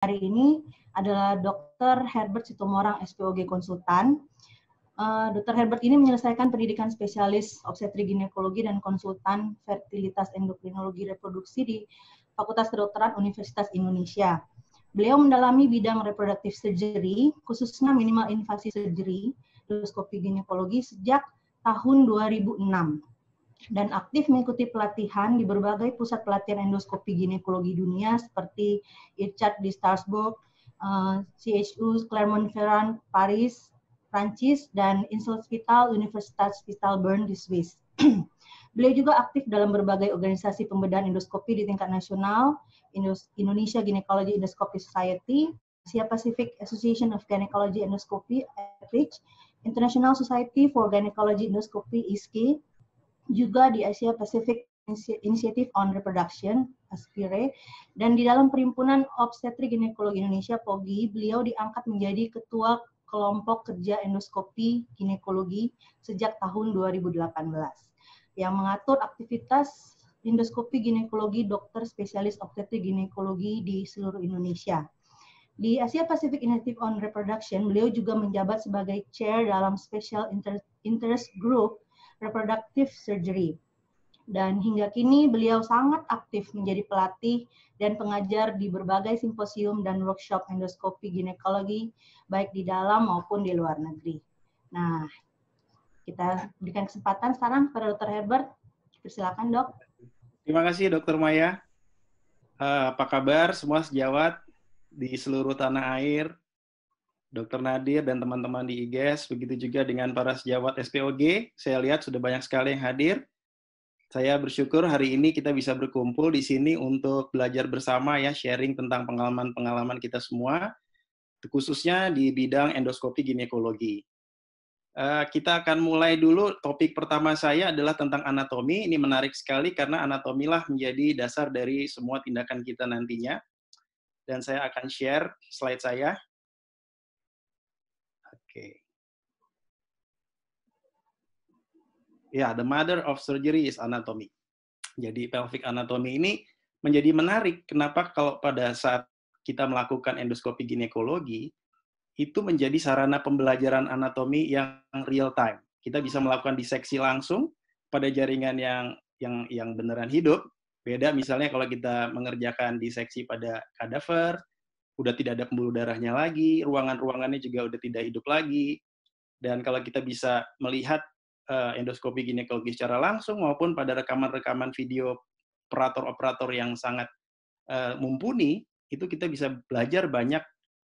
hari ini adalah Dr. Herbert Sitomorang, SPOG Konsultan. Dr. Herbert ini menyelesaikan pendidikan spesialis obstetri ginekologi dan konsultan fertilitas endokrinologi reproduksi di Fakultas Kedokteran Universitas Indonesia. Beliau mendalami bidang reproductive surgery, khususnya minimal invasive surgery, endoskopi ginekologi sejak tahun 2006. Dan aktif mengikuti pelatihan di berbagai pusat pelatihan endoskopi ginekologi dunia seperti IRCAD di Strasbourg, CHU Clermont-Ferrand, Paris, Prancis, dan Inselspital Universitas Spital Bern di Swiss. Beliau juga aktif dalam berbagai organisasi pembedahan endoskopi di tingkat nasional, Indonesia Gynecology Endoscopy Society, Asia Pacific Association of Gynecology Endoscopy, APEGE, International Society for Gynecology Endoscopy, ISGE, juga di Asia Pacific Initiative on Reproduction, ASPIRE, dan di dalam Perhimpunan Obstetri Ginekologi Indonesia, POGI, beliau diangkat menjadi Ketua Kelompok Kerja Endoskopi Ginekologi sejak tahun 2018, yang mengatur aktivitas endoskopi ginekologi dokter spesialis obstetri ginekologi di seluruh Indonesia. Di Asia Pacific Initiative on Reproduction, beliau juga menjabat sebagai chair dalam Special Interest Group Reproductive Surgery. Dan hingga kini beliau sangat aktif menjadi pelatih dan pengajar di berbagai simposium dan workshop endoskopi ginekologi, baik di dalam maupun di luar negeri. Nah, kita berikan kesempatan sekarang kepada Dr. Herbert. Persilakan, Dok. Terima kasih, Dr. Maya. Apa kabar semua sejawat di seluruh tanah air? Dr. Nadir dan teman-teman di IGES, begitu juga dengan para sejawat SPOG. Saya lihat sudah banyak sekali yang hadir. Saya bersyukur hari ini kita bisa berkumpul di sini untuk belajar bersama ya, sharing tentang pengalaman-pengalaman kita semua, khususnya di bidang endoskopi ginekologi. Kita akan mulai dulu. Topik pertama saya adalah tentang anatomi. Ini menarik sekali karena anatomilah menjadi dasar dari semua tindakan kita nantinya. Dan saya akan share slide saya. Oke. Ya, the mother of surgery is anatomy. Jadi pelvic anatomy ini menjadi menarik. Kenapa? Kalau pada saat kita melakukan endoskopi ginekologi, itu menjadi sarana pembelajaran anatomi yang real time. Kita bisa melakukan diseksi langsung pada jaringan yang beneran hidup. Beda misalnya kalau kita mengerjakan diseksi pada kadaver, udah tidak ada pembuluh darahnya lagi, ruangan-ruangannya juga udah tidak hidup lagi. Dan kalau kita bisa melihat endoskopi ginekologi secara langsung maupun pada rekaman-rekaman video operator-operator yang sangat mumpuni, itu kita bisa belajar banyak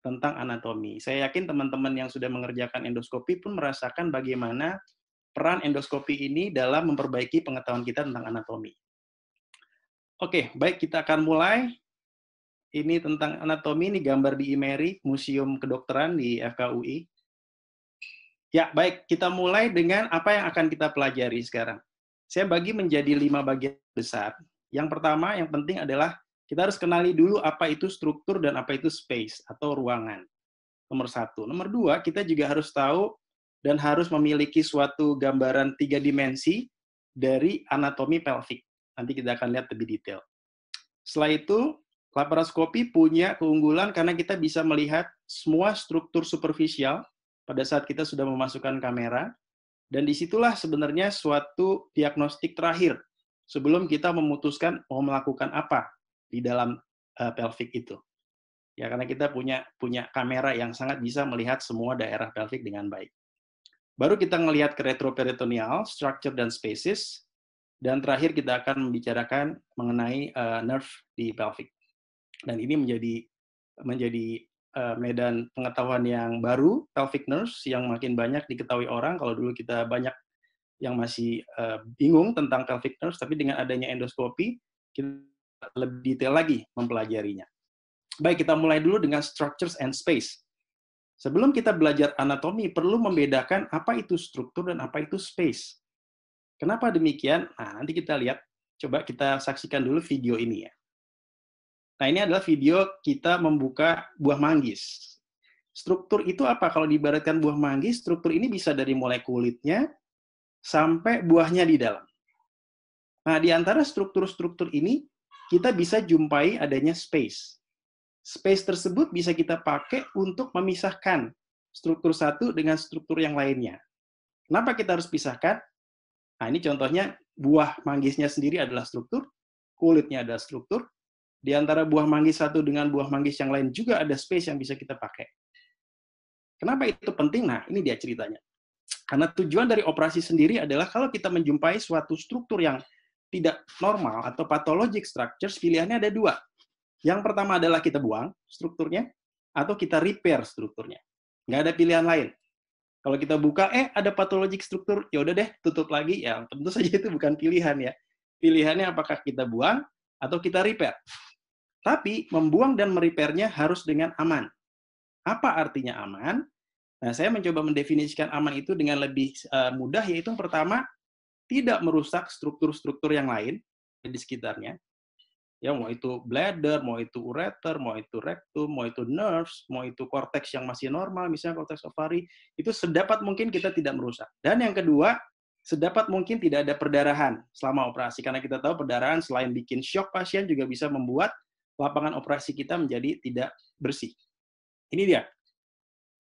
tentang anatomi. Saya yakin teman-teman yang sudah mengerjakan endoskopi pun merasakan bagaimana peran endoskopi ini dalam memperbaiki pengetahuan kita tentang anatomi. Oke, baik, kita akan mulai. Ini tentang anatomi, ini gambar di IMERI, Museum Kedokteran di FKUI. Ya, baik, kita mulai dengan apa yang akan kita pelajari sekarang. Saya bagi menjadi 5 bagian besar. Yang pertama, yang penting adalah kita harus kenali dulu apa itu struktur dan apa itu space atau ruangan. Nomor 1. Nomor 2, kita juga harus tahu dan harus memiliki suatu gambaran 3 dimensi dari anatomi pelvik. Nanti kita akan lihat lebih detail. Setelah itu, laparoskopi punya keunggulan karena kita bisa melihat semua struktur superficial pada saat kita sudah memasukkan kamera, dan disitulah sebenarnya suatu diagnostik terakhir sebelum kita memutuskan mau melakukan apa di dalam pelvik itu. Ya, karena kita punya kamera yang sangat bisa melihat semua daerah pelvik dengan baik. Baru kita ngelihat ke retroperitoneal, structure dan spaces, dan terakhir kita akan membicarakan mengenai nerve di pelvik. Dan ini menjadi medan pengetahuan yang baru, pelvic nerves, yang makin banyak diketahui orang. Kalau dulu kita banyak yang masih bingung tentang pelvic nerves, tapi dengan adanya endoskopi, kita lebih detail lagi mempelajarinya. Baik, kita mulai dulu dengan structures and space. Sebelum kita belajar anatomi, perlu membedakan apa itu struktur dan apa itu space. Kenapa demikian? Nah, nanti kita lihat. Coba kita saksikan dulu video ini ya. Nah, ini adalah video kita membuka buah manggis. Struktur itu apa? Kalau diibaratkan buah manggis, struktur ini bisa dari mulai kulitnya sampai buahnya di dalam. Nah, di antara struktur-struktur ini, kita bisa jumpai adanya space. space tersebut bisa kita pakai untuk memisahkan struktur satu dengan struktur yang lainnya. Kenapa kita harus pisahkan? Nah, ini contohnya buah manggisnya sendiri adalah struktur, kulitnya adalah struktur, di antara buah manggis satu dengan buah manggis yang lain juga ada space yang bisa kita pakai. Kenapa itu penting? Nah, ini dia ceritanya. Karena tujuan dari operasi sendiri adalah kalau kita menjumpai suatu struktur yang tidak normal atau pathologic structures, pilihannya ada dua. Yang pertama adalah kita buang strukturnya, atau kita repair strukturnya. Nggak ada pilihan lain. Kalau kita buka, ada pathologic struktur, ya udah deh, tutup lagi. Ya, tentu saja itu bukan pilihan ya. Pilihannya apakah kita buang atau kita repair. Tapi membuang dan merepairnya harus dengan aman. Apa artinya aman? Nah, saya mencoba mendefinisikan aman itu dengan lebih mudah, yaitu yang pertama, tidak merusak struktur-struktur yang lain di sekitarnya. Ya, mau itu bladder, mau itu ureter, mau itu rectum, mau itu nerves, mau itu korteks yang masih normal, misalnya korteks ovari, itu sedapat mungkin kita tidak merusak. Dan yang kedua, sedapat mungkin tidak ada perdarahan selama operasi, karena kita tahu perdarahan selain bikin shock pasien juga bisa membuat lapangan operasi kita menjadi tidak bersih. Ini dia.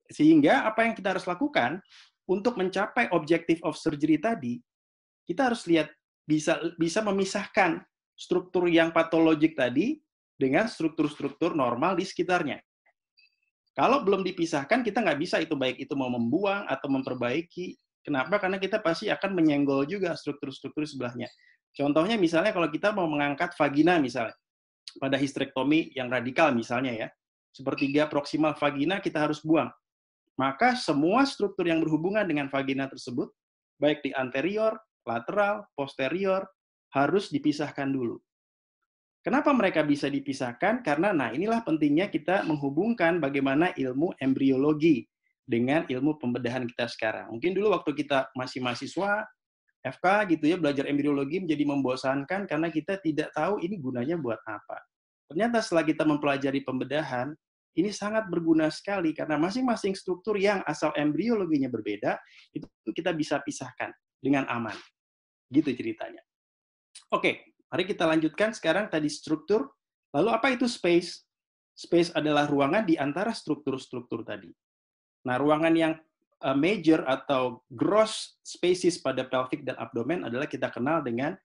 Sehingga apa yang kita harus lakukan untuk mencapai objective of surgery tadi, kita harus lihat bisa memisahkan struktur yang patologik tadi dengan struktur-struktur normal di sekitarnya. Kalau belum dipisahkan, kita nggak bisa itu, baik itu mau membuang atau memperbaiki. Kenapa? Karena kita pasti akan menyenggol juga struktur-struktur sebelahnya. Contohnya misalnya kalau kita mau mengangkat vagina misalnya, pada histerektomi yang radikal misalnya ya, sepertiga proksimal vagina kita harus buang. Maka semua struktur yang berhubungan dengan vagina tersebut, baik di anterior, lateral, posterior, harus dipisahkan dulu. Kenapa mereka bisa dipisahkan? Karena, inilah pentingnya kita menghubungkan bagaimana ilmu embriologi dengan ilmu pembedahan kita sekarang. Mungkin dulu waktu kita masih mahasiswa, FK gitu ya, belajar embriologi menjadi membosankan karena kita tidak tahu ini gunanya buat apa. Ternyata setelah kita mempelajari pembedahan, ini sangat berguna sekali karena masing-masing struktur yang asal embriologinya berbeda, itu kita bisa pisahkan dengan aman. Gitu ceritanya. Oke, mari kita lanjutkan sekarang tadi struktur. Lalu apa itu space? Space adalah ruangan di antara struktur-struktur tadi. Nah, ruangan yang major atau gross spaces pada pelvic dan abdomen adalah kita kenal dengan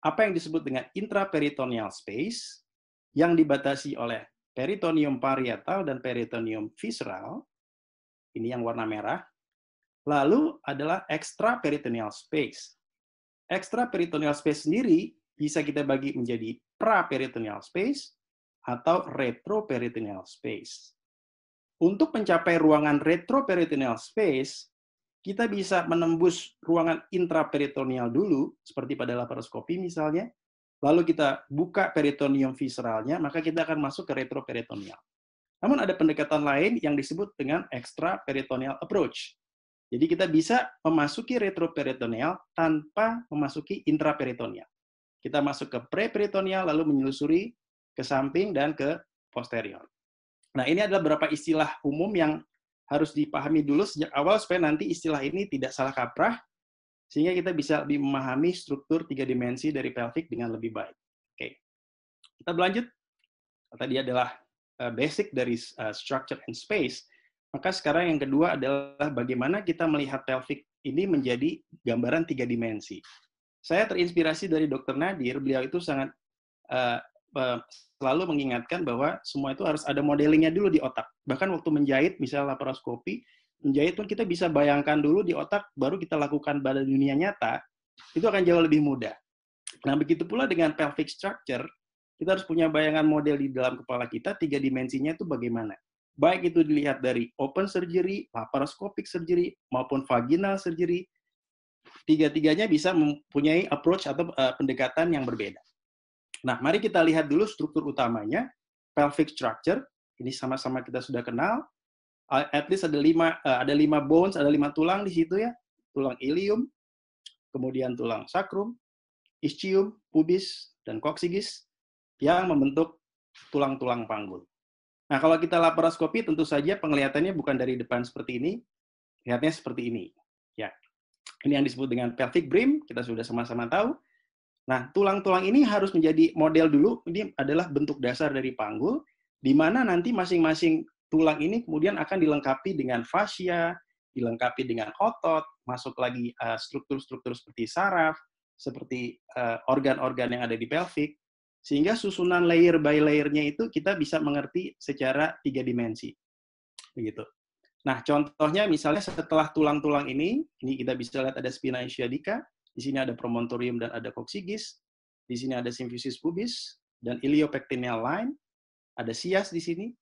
apa yang disebut dengan intraperitoneal space yang dibatasi oleh peritoneum parietal dan peritoneum visceral. Ini yang warna merah. Lalu adalah extraperitoneal space. Extraperitoneal space sendiri bisa kita bagi menjadi praperitoneal space atau retroperitoneal space. Untuk mencapai ruangan retroperitoneal space, kita bisa menembus ruangan intraperitoneal dulu, seperti pada laparoskopi misalnya, lalu kita buka peritoneum visceralnya, maka kita akan masuk ke retroperitoneal. Namun ada pendekatan lain yang disebut dengan extraperitoneal approach. Jadi kita bisa memasuki retroperitoneal tanpa memasuki intraperitoneal. Kita masuk ke preperitoneal, lalu menyelusuri ke samping dan ke posterior. Nah, ini adalah beberapa istilah umum yang harus dipahami dulu sejak awal supaya nanti istilah ini tidak salah kaprah, sehingga kita bisa lebih memahami struktur 3 dimensi dari pelvic dengan lebih baik. Oke, kita berlanjut. Tadi adalah basic dari structure and space. Maka sekarang yang kedua adalah bagaimana kita melihat pelvic ini menjadi gambaran 3 dimensi. Saya terinspirasi dari Dr. Nadir, beliau itu sangat selalu mengingatkan bahwa semua itu harus ada modelingnya dulu di otak. Bahkan waktu menjahit, misalnya laparoskopi, menjahit pun kita bisa bayangkan dulu di otak, baru kita lakukan pada dunia nyata, itu akan jauh lebih mudah. Nah, begitu pula dengan pelvic structure, kita harus punya bayangan model di dalam kepala kita, 3 dimensinya itu bagaimana. Baik itu dilihat dari open surgery, laparoscopic surgery, maupun vaginal surgery, tiga-tiganya bisa mempunyai approach atau pendekatan yang berbeda. Nah, mari kita lihat dulu struktur utamanya, pelvic structure. Ini sama-sama kita sudah kenal. At least ada 5 bones, ada 5 tulang di situ ya. Tulang ilium, kemudian tulang sacrum, ischium, pubis, dan coccygeus yang membentuk tulang-tulang panggul. Nah, kalau kita laparoskopi tentu saja penglihatannya bukan dari depan seperti ini, lihatnya seperti ini. Ya. Ini yang disebut dengan pelvic brim, kita sudah sama-sama tahu. Nah, tulang-tulang ini harus menjadi model dulu, ini adalah bentuk dasar dari panggul, di mana nanti masing-masing tulang ini kemudian akan dilengkapi dengan fascia, dilengkapi dengan otot, masuk lagi struktur-struktur seperti saraf, seperti organ-organ yang ada di pelvic, sehingga susunan layer by layer-nya itu kita bisa mengerti secara 3 dimensi. Begitu. Nah, contohnya misalnya setelah tulang-tulang ini kita bisa lihat ada spina ischiadica, di sini ada promontorium dan ada coccygeus, di sini ada symphysis pubis dan iliopectineal line, ada sias di sini.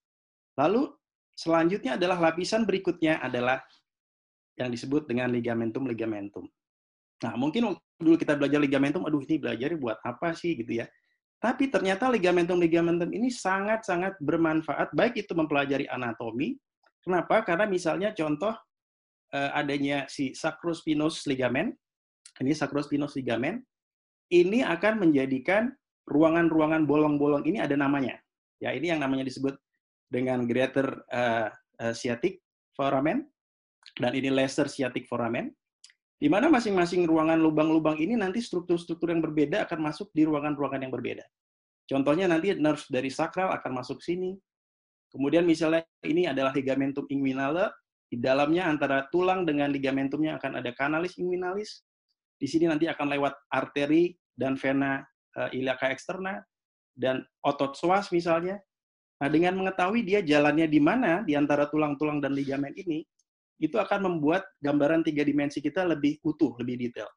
Lalu selanjutnya adalah lapisan berikutnya adalah yang disebut dengan ligamentum. Nah, mungkin waktu dulu kita belajar ligamentum, aduh ini belajar buat apa sih gitu ya. Tapi ternyata ligamentum ini sangat-sangat bermanfaat, baik itu mempelajari anatomi. Kenapa? Karena misalnya contoh adanya si sacrospinous ligament, ini akan menjadikan ruangan-ruangan bolong-bolong ini ada namanya. Ya, ini yang namanya disebut dengan greater sciatic foramen, dan ini lesser sciatic foramen, di mana masing-masing ruangan lubang-lubang ini nanti struktur-struktur yang berbeda akan masuk di ruangan-ruangan yang berbeda. Contohnya nanti nerve dari sakral akan masuk sini. Kemudian misalnya ini adalah ligamentum inguinale, di dalamnya antara tulang dengan ligamentumnya akan ada canalis inguinalis. Di sini nanti akan lewat arteri dan vena iliaca externa dan otot psoas misalnya. Nah, dengan mengetahui dia jalannya di mana di antara tulang-tulang dan ligamen ini, itu akan membuat gambaran 3 dimensi kita lebih utuh, lebih detail.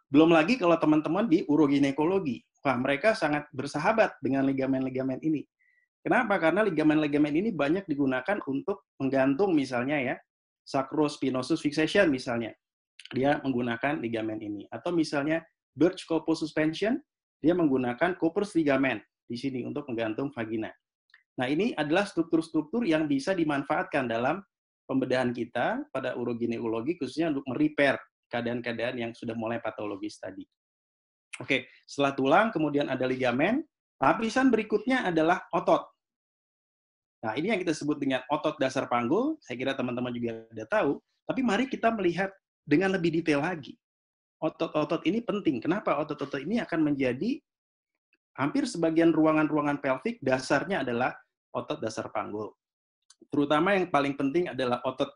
Belum lagi kalau teman-teman di uroginekologi, wah mereka sangat bersahabat dengan ligamen-ligamen ini. Kenapa? Karena ligamen-ligamen ini banyak digunakan untuk menggantung misalnya ya, sacrospinosus fixation misalnya. Dia menggunakan ligamen ini. Atau misalnya Birch-Copo suspension, dia menggunakan Cooper's ligament di sini untuk menggantung vagina. Nah, ini adalah struktur-struktur yang bisa dimanfaatkan dalam pembedahan kita pada uroginekologi, khususnya untuk merepair keadaan-keadaan yang sudah mulai patologis tadi. Oke, setelah tulang, kemudian ada ligamen, lapisan berikutnya adalah otot. Nah, ini yang kita sebut dengan otot dasar panggul, saya kira teman-teman juga sudah tahu, tapi mari kita melihat dengan lebih detail lagi. Otot-otot ini penting. Kenapa? Otot-otot ini akan menjadi hampir sebagian ruangan-ruangan pelvik, dasarnya adalah otot dasar panggul. Terutama yang paling penting adalah otot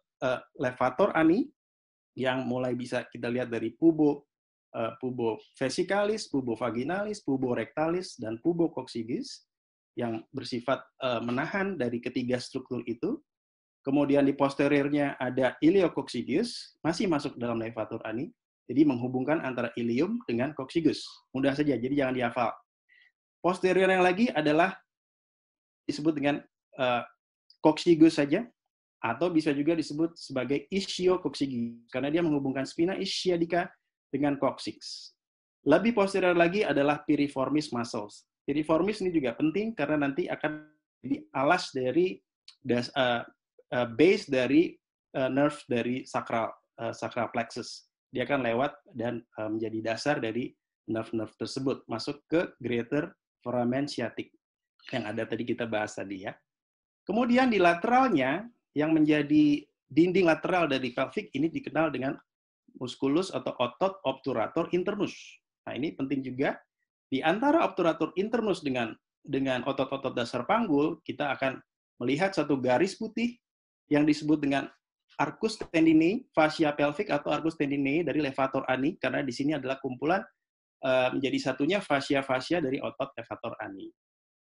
levator ani, yang mulai bisa kita lihat dari pubo vesicalis, pubo vaginalis, pubo rectalis, dan pubo coccygeus, yang bersifat menahan dari ketiga struktur itu. Kemudian di posteriornya ada iliococcygeus, masih masuk dalam levator ani, jadi menghubungkan antara ilium dengan coccygeus. Mudah saja, jadi jangan dihafal. Posterior yang lagi adalah disebut dengan coccygeus saja, atau bisa juga disebut sebagai ischio-coccygeus, karena dia menghubungkan spina ischiadica dengan coccyx. Lebih posterior lagi adalah piriformis muscles. Piriformis ini juga penting karena nanti akan jadi alas dari base dari nerve dari sacral plexus. Dia akan lewat dan menjadi dasar dari nerve-nerve tersebut, masuk ke greater foramen sciatic yang ada tadi kita bahas tadi ya. Kemudian di lateralnya, yang menjadi dinding lateral dari pelvic ini dikenal dengan musculus atau otot obturator internus. Nah, ini penting juga. Di antara obturator internus dengan otot-otot dasar panggul, kita akan melihat satu garis putih yang disebut dengan arcus tendinae fascia pelvic atau arcus tendinae dari levator ani, karena di sini adalah kumpulan menjadi satunya fascia-fascia dari otot levator ani.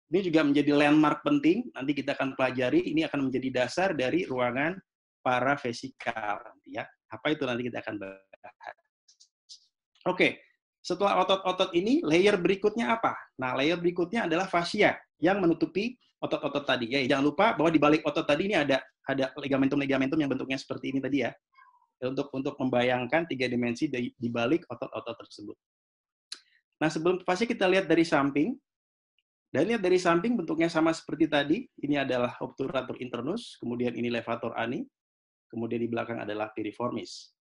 Ini juga menjadi landmark penting, nanti kita akan pelajari, ini akan menjadi dasar dari ruangan paravesikal. Ya. Apa itu nanti kita akan bahas. Oke, setelah otot-otot ini, layer berikutnya apa? Nah, layer berikutnya adalah fascia yang menutupi otot-otot tadi. Ya, jangan lupa bahwa di balik otot tadi ini ada ligamentum-ligamentum yang bentuknya seperti ini tadi ya, untuk membayangkan 3 dimensi di balik otot-otot tersebut. Nah, sebelum fascia kita lihat dari samping. Dan lihat dari samping bentuknya sama seperti tadi. Ini adalah obturator internus, kemudian ini levator ani, kemudian di belakang adalah piriformis.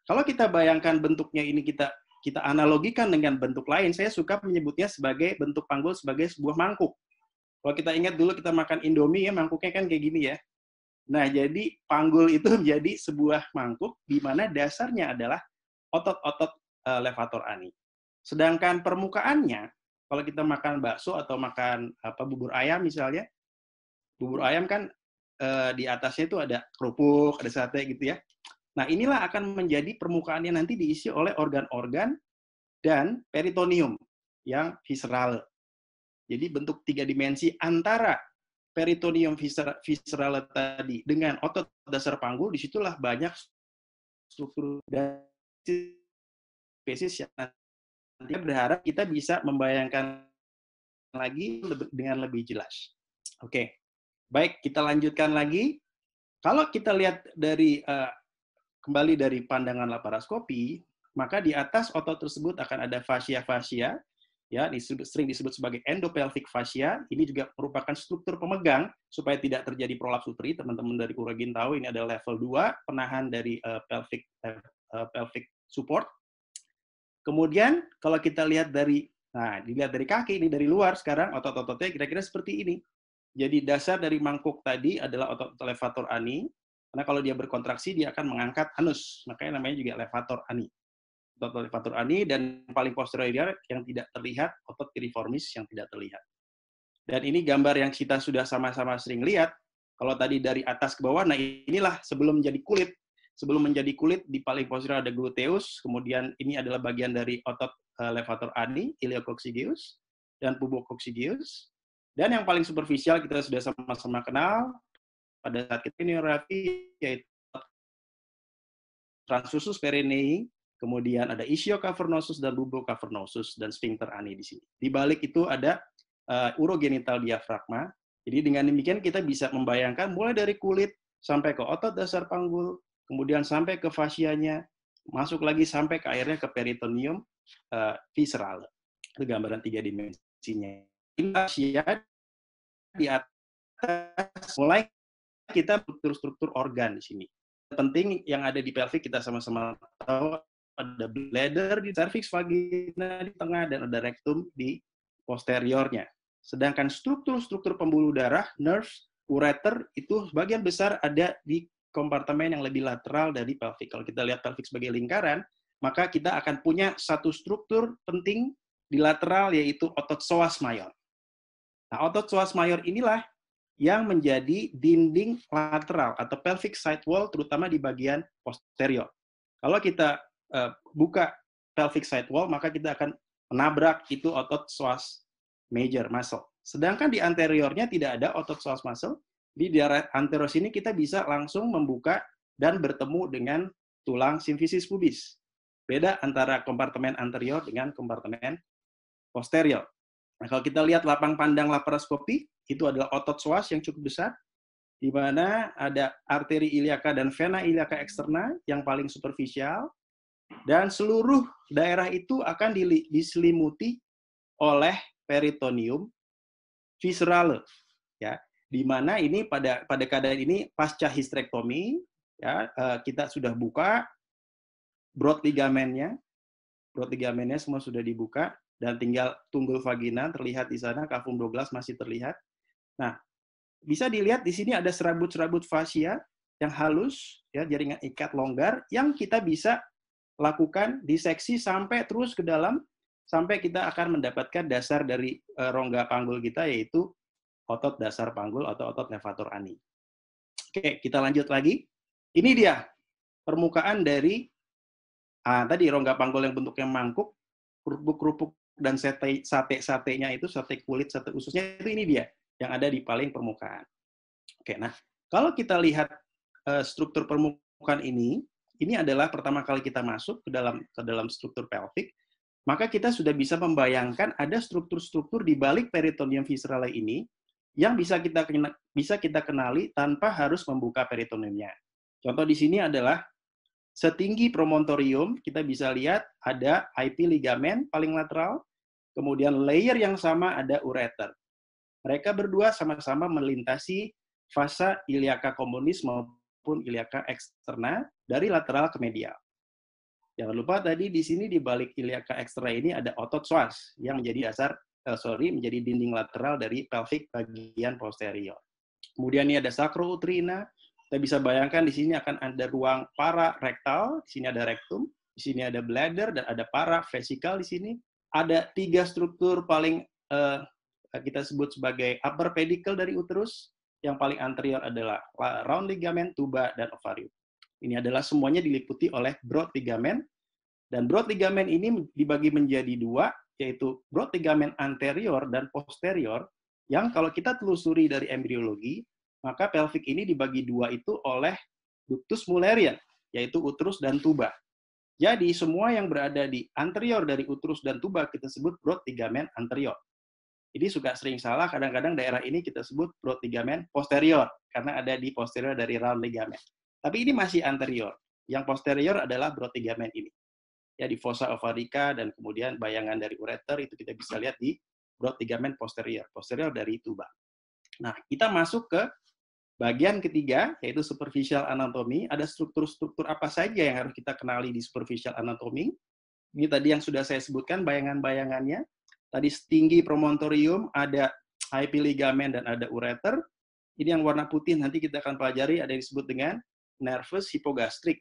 Kalau kita bayangkan bentuknya ini kita analogikan dengan bentuk lain, saya suka menyebutnya sebagai bentuk panggul sebagai sebuah mangkuk. Kalau kita ingat dulu kita makan Indomie ya, mangkuknya kan kayak gini ya. Nah, jadi panggul itu menjadi sebuah mangkuk di mana dasarnya adalah otot-otot levator ani. Sedangkan permukaannya, kalau kita makan bakso atau makan bubur ayam misalnya, Bubur ayam kan di atasnya itu ada kerupuk, ada sate gitu ya. Nah, inilah akan menjadi permukaannya nanti diisi oleh organ-organ dan peritoneum yang visceral. Jadi bentuk 3 dimensi antara peritoneum visceral tadi dengan otot dasar panggul, disitulah banyak struktur dan spesies yang nanti berharap kita bisa membayangkan lagi dengan lebih jelas. Oke, baik, kita lanjutkan lagi. Kalau kita lihat dari kembali dari pandangan laparoskopi, maka di atas otot tersebut akan ada fascia-fascia, ya, sering disebut sebagai endopelvic fascia. Ini juga merupakan struktur pemegang supaya tidak terjadi prolaps uteri. Teman-teman dari Uragin tahu ini adalah level 2, penahan dari pelvic support. Kemudian kalau kita lihat dari, nah dilihat dari kaki, ini dari luar sekarang, otot-ototnya kira-kira seperti ini. Jadi dasar dari mangkuk tadi adalah otot levator ani, karena kalau dia berkontraksi dia akan mengangkat anus, makanya namanya juga levator ani. Otot levator ani, dan paling posterior yang tidak terlihat, otot piriformis yang tidak terlihat. Dan ini gambar yang kita sudah sama-sama sering lihat. Kalau tadi dari atas ke bawah, nah inilah sebelum menjadi kulit. Sebelum menjadi kulit, di paling posterior ada gluteus, kemudian ini adalah bagian dari otot levator ani, iliococcygeus, dan pubococcygeus. Dan yang paling superficial kita sudah sama-sama kenal pada saat kita neurafi, yaitu transversus perenei, kemudian ada ischiocavernosus dan bubocavernosus, dan sphincter ani di sini. Di balik itu ada urogenital diafragma. Jadi dengan demikian kita bisa membayangkan mulai dari kulit sampai ke otot dasar panggul, kemudian sampai ke fascianya, masuk lagi sampai ke akhirnya ke peritoneum visceral. Itu gambaran 3 dimensinya. Ini fascia di atas, mulai kita struktur-struktur organ di sini. Penting yang ada di pelvic kita sama-sama tahu, ada bladder di cervix, vagina di tengah, dan ada rectum di posteriornya. Sedangkan struktur-struktur pembuluh darah, nerves, ureter, itu sebagian besar ada di kompartemen yang lebih lateral dari pelvic. Kalau kita lihat pelvic sebagai lingkaran, maka kita akan punya satu struktur penting di lateral, yaitu otot psoas major. Nah, otot psoas major inilah yang menjadi dinding lateral atau pelvic side wall, terutama di bagian posterior. Kalau kita buka pelvic side wall, maka kita akan menabrak itu otot psoas major muscle. Sedangkan di anteriornya tidak ada otot psoas muscle. Di daerah anterior sini kita bisa langsung membuka dan bertemu dengan tulang simfisis pubis. Beda antara kompartemen anterior dengan kompartemen posterior. Nah, kalau kita lihat lapang pandang laparoskopi, itu adalah otot psoas yang cukup besar, di mana ada arteri iliaka dan vena iliaka eksterna yang paling superficial, dan seluruh daerah itu akan diselimuti oleh peritoneum visceral, ya, di mana ini pada keadaan ini pasca histrektomi, ya, kita sudah buka broad ligamennya semua sudah dibuka, dan tinggal tunggul vagina terlihat di sana, cavum Douglas masih terlihat. Nah, bisa dilihat di sini ada serabut-serabut fascia yang halus, ya, jaringan ikat longgar, yang kita bisa lakukan diseksi sampai terus ke dalam, sampai kita akan mendapatkan dasar dari rongga panggul kita, yaitu otot dasar panggul atau otot levator ani. Oke, kita lanjut lagi. Ini dia permukaan dari tadi rongga panggul yang bentuknya mangkuk, kerupuk-kerupuk dan sate-satenya itu, sate kulit, sate ususnya itu, ini dia yang ada di paling permukaan. Oke, nah kalau kita lihat struktur permukaan ini adalah pertama kali kita masuk ke dalam struktur pelvic, maka kita sudah bisa membayangkan ada struktur-struktur di balik peritoneum visceral ini yang bisa kita kenali tanpa harus membuka peritoneumnya. Contoh di sini adalah setinggi promontorium, kita bisa lihat ada IP ligamen paling lateral, kemudian layer yang sama ada ureter. Mereka berdua sama-sama melintasi fasa iliaca communis maupun iliaca externa dari lateral ke medial. Jangan lupa tadi di sini di balik iliaca externa ini ada otot psoas yang menjadi menjadi dinding lateral dari pelvic bagian posterior. Kemudian ini ada sacrouterina. Kita bisa bayangkan di sini akan ada ruang pararektal, di sini ada rectum, di sini ada bladder, dan ada paravesical di sini. Ada 3 struktur paling kita sebut sebagai upper pedicle dari uterus, yang paling anterior adalah round ligament, tuba, dan ovarium. Ini adalah semuanya diliputi oleh broad ligament, dan broad ligament ini dibagi menjadi dua, yaitu broad ligament anterior dan posterior, yang kalau kita telusuri dari embriologi, maka pelvic ini dibagi dua itu oleh ductus Mullerian, yaitu uterus dan tuba. Jadi semua yang berada di anterior dari uterus dan tuba kita sebut broad ligament anterior. Jadi suka sering salah, kadang-kadang daerah ini kita sebut broad ligament posterior, karena ada di posterior dari round ligament. Tapi ini masih anterior. Yang posterior adalah broad ligament ini. Ya, di fossa ovarica dan kemudian bayangan dari ureter, itu kita bisa lihat di broad ligament posterior, posterior dari tuba. Nah, kita masuk ke bagian ketiga, yaitu superficial anatomy. Ada struktur-struktur apa saja yang harus kita kenali di superficial anatomy. Ini tadi yang sudah saya sebutkan, bayangan-bayangannya. Tadi tinggi promontorium, ada IP ligament, dan ada ureter. Ini yang warna putih nanti kita akan pelajari, ada yang disebut dengan nervus hypogastrik,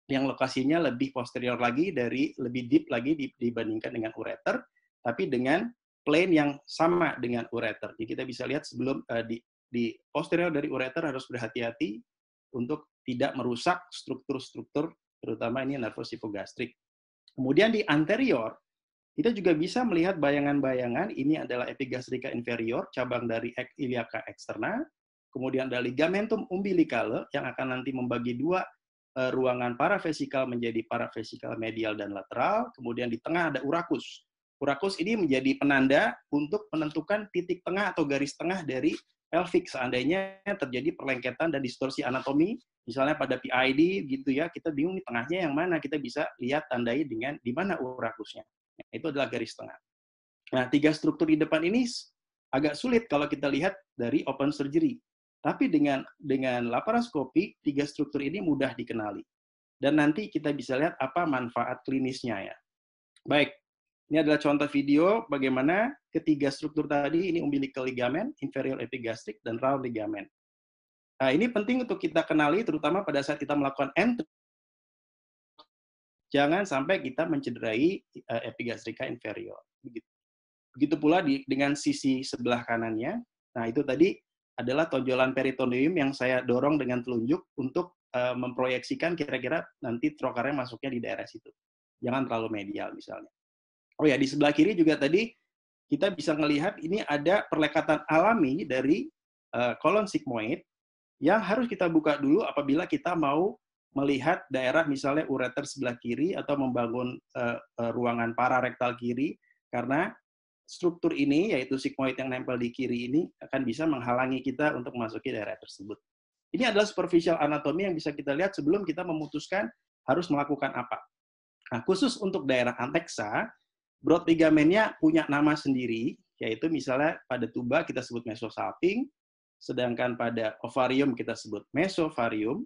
yang lokasinya lebih posterior lagi, lebih deep lagi dibandingkan dengan ureter, tapi dengan plane yang sama dengan ureter. Jadi kita bisa lihat sebelum di posterior dari ureter harus berhati-hati untuk tidak merusak struktur-struktur, terutama ini nervus hypogastrik. Kemudian di anterior, kita juga bisa melihat bayangan-bayangan. Ini adalah epigastrika inferior, cabang dari iliaca externa. Kemudian ada ligamentum umbilicale yang akan nanti membagi dua ruangan paravesikal menjadi paravesikal medial dan lateral. Kemudian di tengah ada uracus. Uracus ini menjadi penanda untuk menentukan titik tengah atau garis tengah dari pelvic. Seandainya terjadi perlengketan dan distorsi anatomi, misalnya pada PID gitu ya, kita bingung nih tengahnya yang mana, kita bisa lihat tandai dengan di mana uracusnya. Itu adalah garis tengah. Nah, tiga struktur di depan ini agak sulit kalau kita lihat dari open surgery. Tapi dengan laparoskopi, tiga struktur ini mudah dikenali. Dan nanti kita bisa lihat apa manfaat klinisnya ya. Baik, ini adalah contoh video bagaimana ketiga struktur tadi, ini umbilical ligament, inferior epigastric, dan round ligament. Nah, ini penting untuk kita kenali, terutama pada saat kita melakukan entry. Jangan sampai kita mencederai epigastrika inferior. Begitu pula dengan sisi sebelah kanannya. Nah, itu tadi adalah tonjolan peritoneum yang saya dorong dengan telunjuk untuk memproyeksikan kira-kira nanti trokarnya masuknya di daerah situ. Jangan terlalu medial misalnya. Oh ya, di sebelah kiri juga tadi kita bisa melihat ini ada perlekatan alami dari kolon sigmoid yang harus kita buka dulu apabila kita mau melihat daerah misalnya ureter sebelah kiri atau membangun ruangan pararektal kiri, karena struktur ini, yaitu sigmoid yang nempel di kiri ini, akan bisa menghalangi kita untuk memasuki daerah tersebut. Ini adalah superficial anatomy yang bisa kita lihat sebelum kita memutuskan harus melakukan apa. Nah, khusus untuk daerah anteksa, broad ligamennya punya nama sendiri, yaitu misalnya pada tuba kita sebut mesosalping, sedangkan pada ovarium kita sebut mesovarium.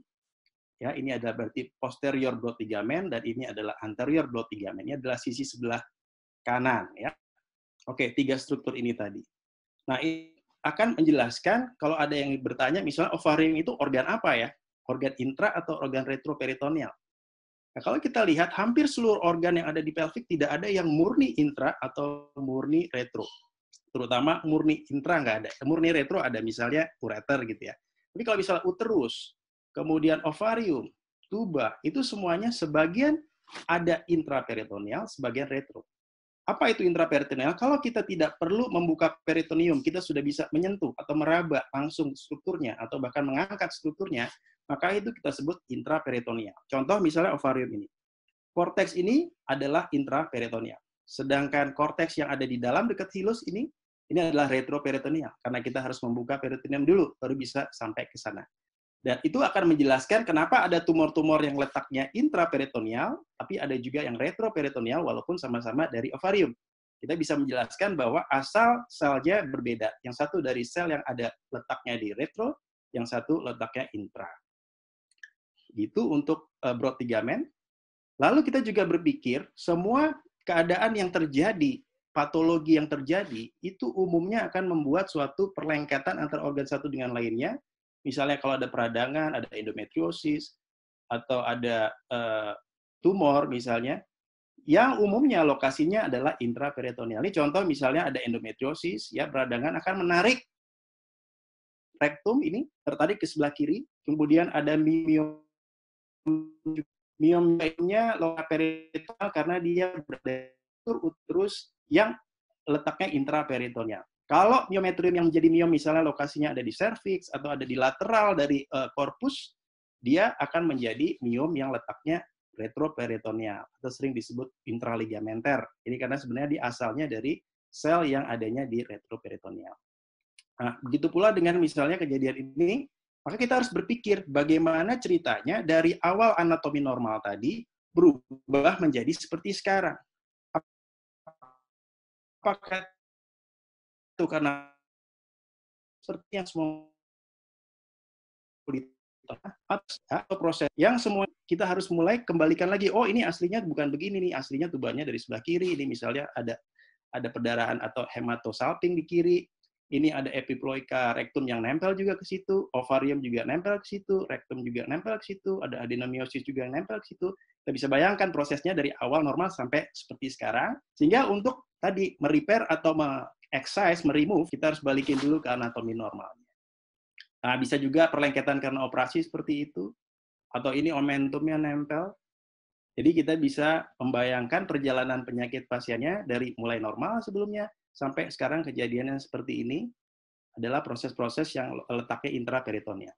Ya, ini adalah berarti posterior broad ligament, dan ini adalah anterior broad ligament. Ini adalah sisi sebelah kanan. Ya. Oke, tiga struktur ini tadi. Nah, ini akan menjelaskan kalau ada yang bertanya, misalnya ovarium itu organ apa ya? Organ intra atau organ retroperitoneal? Nah, kalau kita lihat, hampir seluruh organ yang ada di pelvic tidak ada yang murni intra atau murni retro. Terutama murni intra nggak ada. Murni retro ada, misalnya ureter gitu ya. Tapi kalau misalnya uterus, kemudian ovarium, tuba, itu semuanya sebagian ada intraperitoneal, sebagian retro. Apa itu intraperitoneal? Kalau kita tidak perlu membuka peritoneum, kita sudah bisa menyentuh atau meraba langsung strukturnya, atau bahkan mengangkat strukturnya, maka itu kita sebut intraperitoneal. Contoh misalnya ovarium ini. Korteks ini adalah intraperitoneal. Sedangkan korteks yang ada di dalam dekat hilus ini adalah retroperitoneal. Karena kita harus membuka peritoneum dulu, baru bisa sampai ke sana. Dan itu akan menjelaskan kenapa ada tumor-tumor yang letaknya intraperitoneal, tapi ada juga yang retroperitoneal walaupun sama-sama dari ovarium. Kita bisa menjelaskan bahwa asal selnya berbeda. Yang satu dari sel yang ada letaknya di retro, yang satu letaknya intra. Itu untuk broad ligament. Lalu kita juga berpikir, semua keadaan yang terjadi, patologi yang terjadi, itu umumnya akan membuat suatu perlengketan antara organ satu dengan lainnya. Misalnya kalau ada peradangan, ada endometriosis, atau ada tumor misalnya, yang umumnya lokasinya adalah intraperitoneal. Ini contoh misalnya ada endometriosis, ya peradangan akan menarik rektum ini tertarik ke sebelah kiri, kemudian ada miom miomnya loka peritoneal karena dia berada uterus yang letaknya intraperitoneal. Kalau miometrium yang menjadi miom misalnya lokasinya ada di serviks atau ada di lateral dari korpus, dia akan menjadi miom yang letaknya retroperitoneal atau sering disebut intraligamenter. Ini karena sebenarnya di asalnya dari sel yang adanya di retroperitoneal. Nah, begitu pula dengan misalnya kejadian ini, maka kita harus berpikir bagaimana ceritanya dari awal anatomi normal tadi berubah menjadi seperti sekarang. Apakah itu karena seperti yang semua atau proses yang semua kita harus mulai kembalikan lagi, oh ini aslinya bukan begini nih, aslinya tubuhnya dari sebelah kiri, ini misalnya ada perdarahan atau hematosalping di kiri, ini ada epiploika rektum yang nempel juga ke situ, ovarium juga nempel ke situ, rektum juga nempel ke situ, ada adenomiosis juga yang nempel ke situ. Kita bisa bayangkan prosesnya dari awal normal sampai seperti sekarang, sehingga untuk tadi merepair atau excise, meremove, kita harus balikin dulu ke anatomi normal. Nah, bisa juga perlengketan karena operasi seperti itu, atau ini omentumnya nempel. Jadi kita bisa membayangkan perjalanan penyakit pasiennya dari mulai normal sebelumnya, sampai sekarang kejadiannya seperti ini, adalah proses-proses yang letaknya intraperitoneal.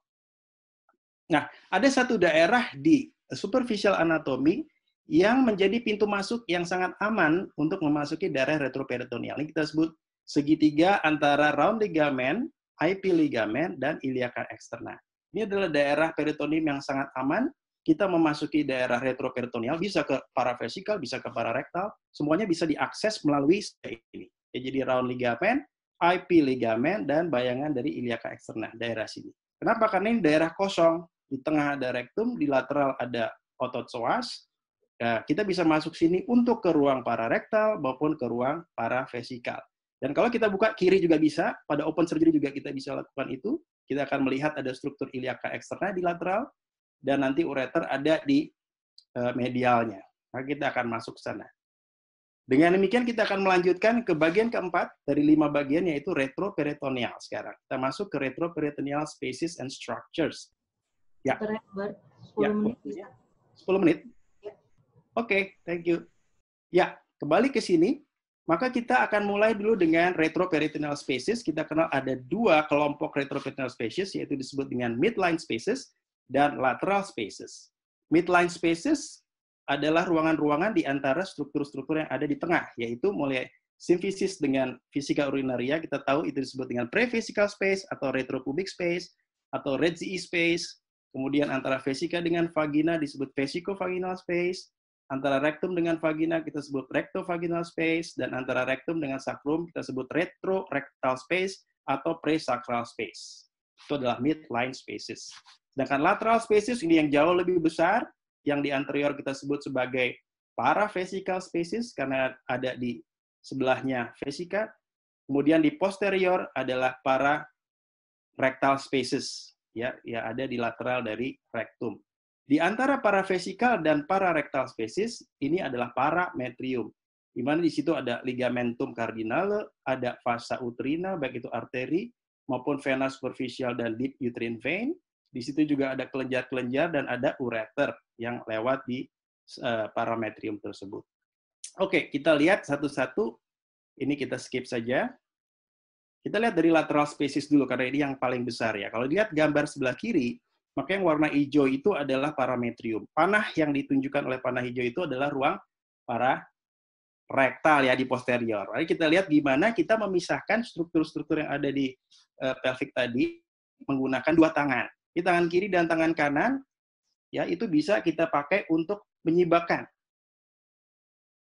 Nah, ada satu daerah di superficial anatomy yang menjadi pintu masuk yang sangat aman untuk memasuki daerah retroperitoneal. Ini kita sebut segitiga antara round ligament, IP ligament, dan iliaca externa. Ini adalah daerah peritoneum yang sangat aman. Kita memasuki daerah retroperitoneal, bisa ke paravesikal, bisa ke pararektal, semuanya bisa diakses melalui ini. Ya, jadi round ligament, IP ligament, dan bayangan dari iliaca externa, daerah sini. Kenapa? Karena ini daerah kosong. Di tengah ada rektum, di lateral ada otot psoas. Nah, kita bisa masuk sini untuk ke ruang pararektal maupun ke ruang paravesikal. Dan kalau kita buka kiri juga bisa, pada open surgery juga kita bisa lakukan itu. Kita akan melihat ada struktur iliaca externa di lateral, dan nanti ureter ada di medialnya. Nah, kita akan masuk ke sana. Dengan demikian kita akan melanjutkan ke bagian keempat dari 5 bagian, yaitu retroperitoneal sekarang. Kita masuk ke retroperitoneal spaces and structures. Ya. Dr. Herbert, 10 menit bisa. 10 menit? Ya. Oke, thank you. Ya, kembali ke sini. Maka kita akan mulai dulu dengan retroperitoneal spaces. Kita kenal ada 2 kelompok retroperitoneal spaces, yaitu disebut dengan midline spaces dan lateral spaces. Midline spaces adalah ruangan-ruangan di antara struktur-struktur yang ada di tengah, yaitu mulai simfisis dengan vesika urinaria, kita tahu itu disebut dengan prevesical space atau retropubic space atau redzii space. Kemudian antara vesika dengan vagina disebut vesicovaginal space. Antara rektum dengan vagina kita sebut rectovaginal space, dan antara rektum dengan sacrum kita sebut retrorectal space atau presacral space. Itu adalah midline spaces. Sedangkan lateral spaces ini yang jauh lebih besar, yang di anterior kita sebut sebagai paravesical spaces karena ada di sebelahnya vesika. Kemudian di posterior adalah pararectal spaces, ya ada di lateral dari rektum. Di antara paravesikal dan pararectal spaces, ini adalah parametrium, di mana di situ ada ligamentum cardinale, ada vasa uterina, baik itu arteri, maupun vena superficial dan deep uterine vein. Di situ juga ada kelenjar-kelenjar dan ada ureter yang lewat di parametrium tersebut. Oke, kita lihat satu-satu. Ini kita skip saja. Kita lihat dari lateral spaces dulu, karena ini yang paling besar ya. Kalau lihat gambar sebelah kiri, maka yang warna hijau itu adalah parametrium. Panah yang ditunjukkan oleh panah hijau itu adalah ruang pararektal ya di posterior. Lalu kita lihat gimana kita memisahkan struktur-struktur yang ada di pelvic tadi menggunakan 2 tangan. Di tangan kiri dan tangan kanan ya itu bisa kita pakai untuk menyibakkan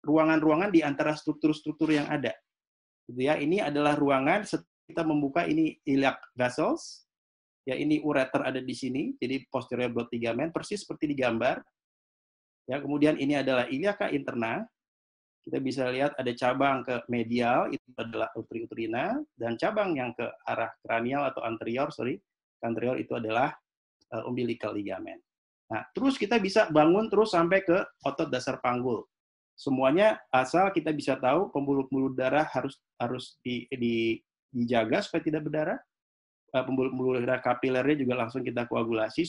ruangan-ruangan di antara struktur-struktur yang ada. Gitu ya. Ini adalah ruangan kita membuka ini iliac vessels. Ya, ini ureter ada di sini, jadi posterior blood ligament, persis seperti di gambar. Ya, kemudian ini adalah iliaca interna. Kita bisa lihat ada cabang ke medial, itu adalah uterina, dan cabang yang ke arah kranial atau anterior itu adalah umbilical ligament. Nah, terus kita bisa bangun terus sampai ke otot dasar panggul. Semuanya asal kita bisa tahu pembuluh-pembuluh darah harus dijaga supaya tidak berdarah. pembuluh darah kapilernya juga langsung kita koagulasi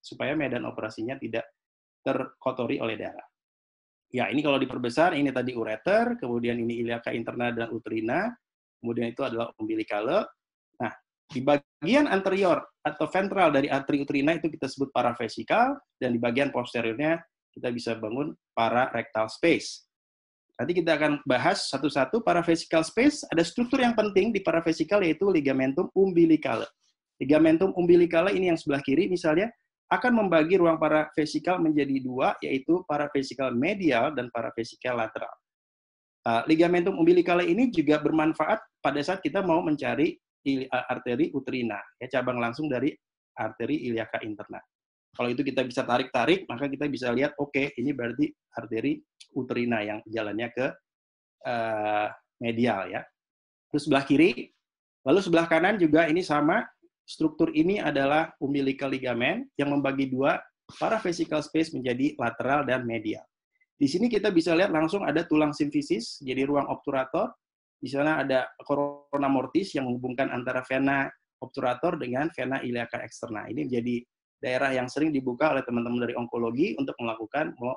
supaya medan operasinya tidak terkotori oleh darah. Ya, ini kalau diperbesar, ini tadi ureter, kemudian ini iliaca interna dan uterina, kemudian itu adalah umbilicale. Nah, di bagian anterior atau ventral dari arteri uterina itu kita sebut paravesikal, dan di bagian posteriornya kita bisa bangun pararectal space. Nanti kita akan bahas satu-satu paravesikal space. Ada struktur yang penting di paravesikal yaitu ligamentum umbilicale. Ligamentum umbilicale ini yang sebelah kiri misalnya akan membagi ruang paravesikal menjadi dua, yaitu paravesikal medial dan paravesikal lateral. Ligamentum umbilicale ini juga bermanfaat pada saat kita mau mencari arteri uterina, ya, cabang langsung dari arteri iliaca interna. Kalau itu kita bisa tarik-tarik, maka kita bisa lihat, oke, ini berarti arteri uterina yang jalannya ke medial, ya. Terus sebelah kiri, lalu sebelah kanan juga ini sama. Struktur ini adalah umbilical ligament yang membagi dua paravesikal space menjadi lateral dan medial. Di sini kita bisa lihat langsung ada tulang simfisis, jadi ruang obturator. Di sana ada corona mortis yang menghubungkan antara vena obturator dengan vena iliaca externa. Ini menjadi daerah yang sering dibuka oleh teman-teman dari onkologi untuk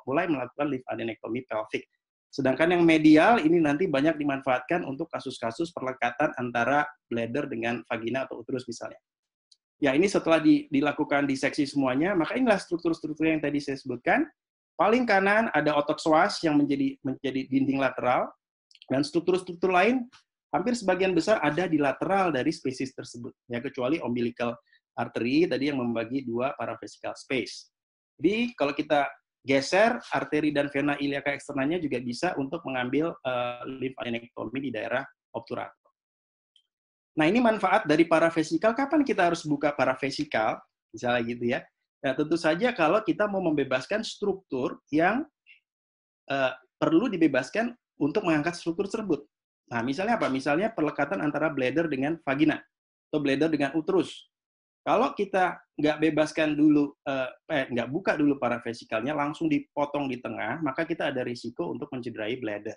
mulai melakukan lymphadenectomy pelvic. Sedangkan yang medial ini nanti banyak dimanfaatkan untuk kasus-kasus perlekatan antara bladder dengan vagina atau uterus misalnya. Ya, ini setelah dilakukan diseksi semuanya, maka inilah struktur-struktur yang tadi saya sebutkan. Paling kanan ada otot psoas yang menjadi dinding lateral, dan struktur-struktur lain hampir sebagian besar ada di lateral dari spesies tersebut, ya, kecuali umbilical artery tadi yang membagi dua paravesikal space. Jadi kalau kita geser, arteri dan vena iliaca eksternanya juga bisa untuk mengambil lymphadenectomy di daerah obturator. Nah, ini manfaat dari paravesikal. Kapan kita harus buka paravesikal? Misalnya gitu ya. Nah, tentu saja kalau kita mau membebaskan struktur yang perlu dibebaskan untuk mengangkat struktur tersebut. Nah, misalnya apa? Misalnya perlekatan antara bladder dengan vagina atau bladder dengan uterus. Kalau kita nggak bebaskan dulu, nggak buka dulu paravesikalnya, langsung dipotong di tengah, maka kita ada risiko untuk mencederai bladder.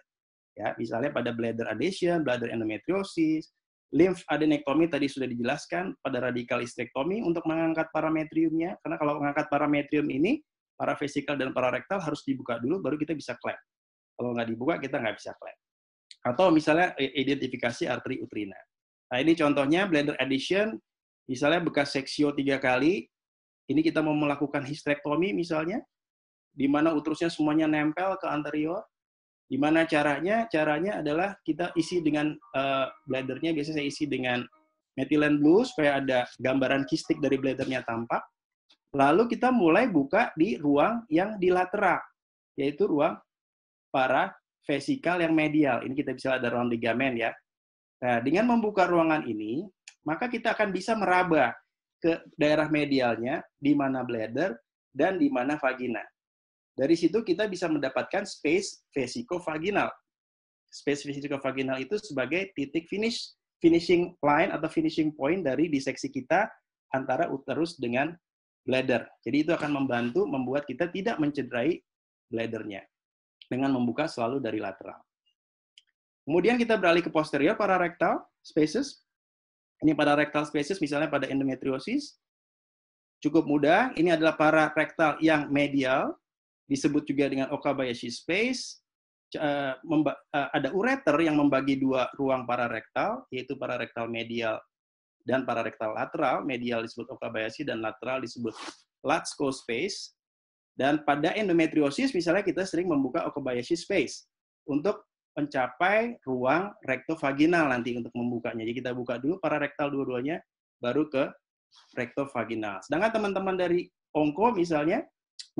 Ya, misalnya pada bladder adhesion, bladder endometriosis, lymphadenectomy tadi sudah dijelaskan, pada radikal hysterectomy untuk mengangkat parametriumnya, karena kalau mengangkat parametrium ini, paravesikal dan pararektal harus dibuka dulu, baru kita bisa clamp. Kalau nggak dibuka, kita nggak bisa clamp. Atau misalnya identifikasi arteri uterina. Nah, ini contohnya bladder adhesion, misalnya bekas seksio 3 kali, ini kita mau melakukan hysterectomy misalnya, di mana uterusnya semuanya nempel ke anterior. Gimana caranya? Caranya adalah kita isi dengan bladdernya, biasanya saya isi dengan methylene blue supaya ada gambaran kistik dari bladdernya tampak. Lalu kita mulai buka di ruang yang di lateral, yaitu ruang paravesikal yang medial. Ini kita bisa lihat ada ruang ligamen ya. Nah, dengan membuka ruangan ini, maka kita akan bisa meraba ke daerah medialnya, di mana bladder dan di mana vagina. Dari situ kita bisa mendapatkan space vesikovaginal. Space vesikovaginal itu sebagai titik finishing line atau finishing point dari diseksi kita antara uterus dengan bladder. Jadi itu akan membantu membuat kita tidak mencederai bladdernya dengan membuka selalu dari lateral. Kemudian kita beralih ke posterior pararectal spaces. Ini pararectal spaces misalnya pada endometriosis. Cukup mudah, ini adalah pararectal yang medial, disebut juga dengan Okabayashi space. Ada ureter yang membagi dua ruang pararektal, yaitu pararektal medial dan pararektal lateral. Medial disebut Okabayashi dan lateral disebut Latsko space. Dan pada endometriosis misalnya kita sering membuka Okabayashi space untuk mencapai ruang rektovaginal nanti untuk membukanya. Jadi kita buka dulu pararektal dua-duanya, baru ke rektovaginal. Sedangkan teman-teman dari onko misalnya,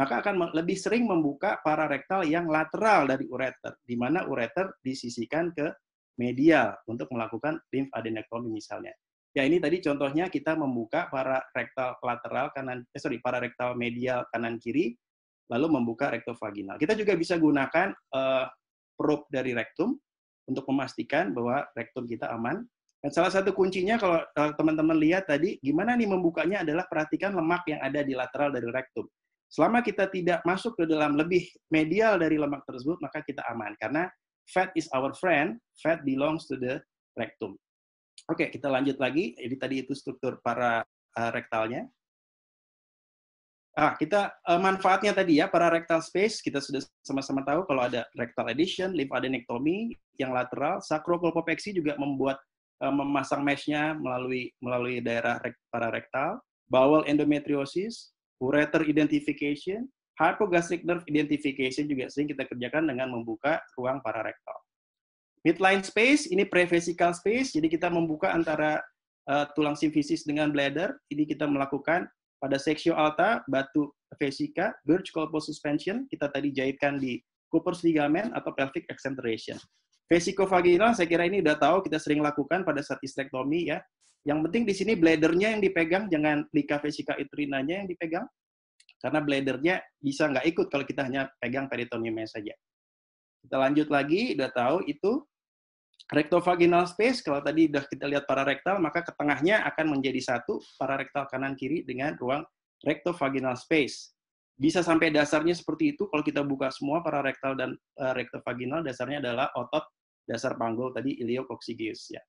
maka akan lebih sering membuka pararektal yang lateral dari ureter, di mana ureter disisikan ke medial untuk melakukan lymphadenectomy misalnya. Ya, ini tadi contohnya kita membuka pararektal lateral pararektal medial kanan kiri, lalu membuka rektovaginal. Kita juga bisa gunakan probe dari rektum untuk memastikan bahwa rektum kita aman. Dan salah satu kuncinya kalau teman-teman lihat tadi, gimana nih membukanya adalah perhatikan lemak yang ada di lateral dari rektum. Selama kita tidak masuk ke dalam lebih medial dari lemak tersebut, maka kita aman. Karena fat is our friend, fat belongs to the rectum. Oke, kita lanjut lagi. Jadi tadi itu struktur para rektalnya. Manfaatnya tadi ya, para rectal space, kita sudah sama-sama tahu kalau ada rectal adhesion, lymphadenectomy yang lateral, sacrocolpopexy juga membuat memasang mesh-nya melalui daerah para rectal, bowel endometriosis, ureter identification, hypogastric nerve identification juga sering kita kerjakan dengan membuka ruang para rectal. Midline space, ini prevesical space, jadi kita membuka antara tulang simfisis dengan bladder, ini kita melakukan pada seksio alta, batu vesika, Birch colpo suspension, kita tadi jahitkan di Cooper's ligament atau pelvic excenteration. Vesikovaginal, saya kira ini udah tahu, kita sering lakukan pada saat hysterectomy ya. Yang penting di sini bladdernya yang dipegang, jangan plica vesica utrinanya yang dipegang, karena bladdernya bisa nggak ikut kalau kita hanya pegang peritoneumnya saja. Kita lanjut lagi, udah tahu itu rectovaginal space, kalau tadi sudah kita lihat pararektal, maka ke tengahnya akan menjadi satu, pararektal kanan kiri dengan ruang rectovaginal space. Bisa sampai dasarnya seperti itu, kalau kita buka semua pararektal dan rectovaginal, dasarnya adalah otot dasar panggul tadi, iliococcygeus. Ya.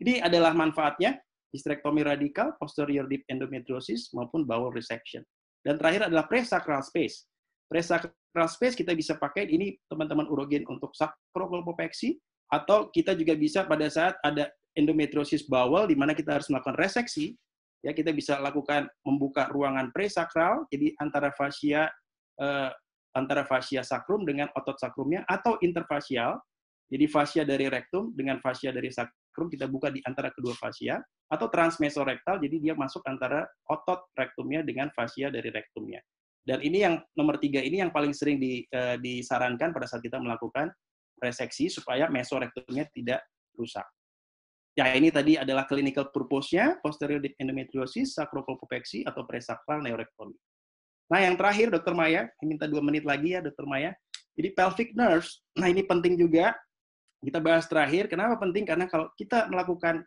Ini adalah manfaatnya, hysterectomy radikal, posterior deep endometriosis, maupun bowel resection. Dan terakhir adalah presacral space. Presacral space kita bisa pakai, ini teman-teman urogen untuk sacrocolpopexy, atau kita juga bisa pada saat ada endometriosis bowel di mana kita harus melakukan reseksi, ya kita bisa lakukan membuka ruangan presakral, jadi antara fascia sakrum dengan otot sakrumnya, atau interfasial, jadi fascia dari rektum dengan fascia dari sakrum kita buka di antara kedua fascia, atau transmesorektal, jadi dia masuk antara otot rektumnya dengan fascia dari rektumnya. Dan ini yang nomor 3 ini yang paling sering disarankan pada saat kita melakukan reseksi supaya mesorektumnya tidak rusak. Ya, ini tadi adalah clinical purpose-nya, posterior deep endometriosis, sacrocolpopexy, atau presacral neurectomy. Nah, yang terakhir, Dr. Maya, minta 2 menit lagi ya, Dr. Maya. Jadi pelvic nerves, nah ini penting juga, kita bahas terakhir. Kenapa penting? Karena kalau kita melakukan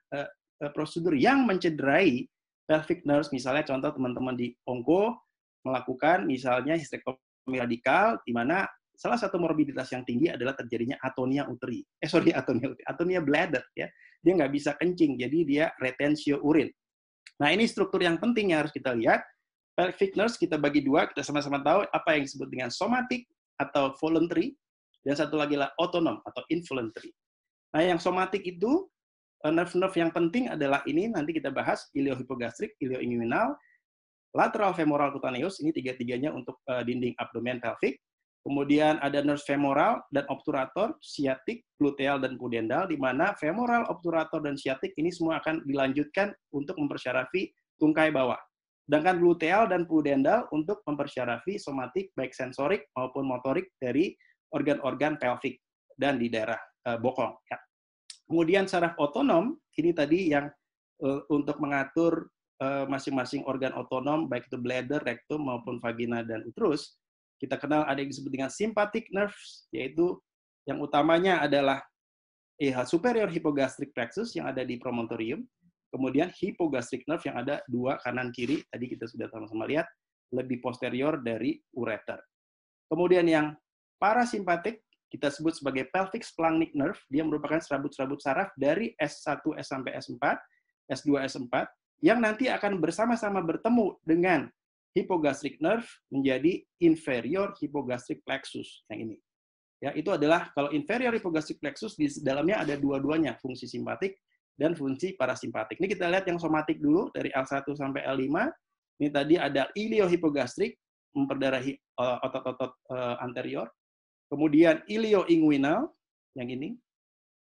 prosedur yang mencederai pelvic nerves, misalnya contoh teman-teman di onko melakukan misalnya hysterectomy radikal, di mana salah satu morbiditas yang tinggi adalah terjadinya atonia uteri. Atonia bladder ya. Dia nggak bisa kencing, jadi dia retensio urin. Nah, ini struktur yang penting yang harus kita lihat. Pelvic nerves kita bagi 2, kita sama-sama tahu apa yang disebut dengan somatic atau voluntary, dan satu lagi lah otonom atau involuntary. Nah, yang somatic itu nerve-nerve yang penting adalah ini, nanti kita bahas iliohypogastrik, ilioinguinal, lateral femoral cutaneus, ini tiga-tiganya untuk dinding abdomen pelvic. Kemudian ada nerve femoral dan obturator, sciatic, gluteal, dan pudendal, di mana femoral, obturator, dan sciatic ini semua akan dilanjutkan untuk mempersyarafi tungkai bawah. Sedangkan gluteal dan pudendal untuk mempersyarafi somatik, baik sensorik maupun motorik dari organ-organ pelvic dan di daerah bokong. Ya. Kemudian saraf otonom, ini tadi yang untuk mengatur masing-masing organ otonom, baik itu bladder, rektum, maupun vagina dan uterus. Kita kenal ada yang disebut dengan sympathetic nerves, yaitu yang utamanya adalah superior hypogastric plexus yang ada di promontorium, kemudian hypogastric nerve yang ada 2 kanan kiri, tadi kita sudah sama-sama lihat, lebih posterior dari ureter. Kemudian yang parasimpatik kita sebut sebagai pelvic splanchnic nerve, dia merupakan serabut-serabut saraf dari S1 sampai S4, S2 S4, yang nanti akan bersama-sama bertemu dengan hypogastric nerve menjadi inferior hypogastric plexus yang ini. Ya, itu adalah kalau inferior hypogastric plexus di dalamnya ada dua-duanya, fungsi simpatik dan fungsi parasimpatik. Ini kita lihat yang somatik dulu dari L1 sampai L5. Ini tadi ada iliohypogastrik memperdarahi otot-otot anterior. Kemudian ilioinguinal yang ini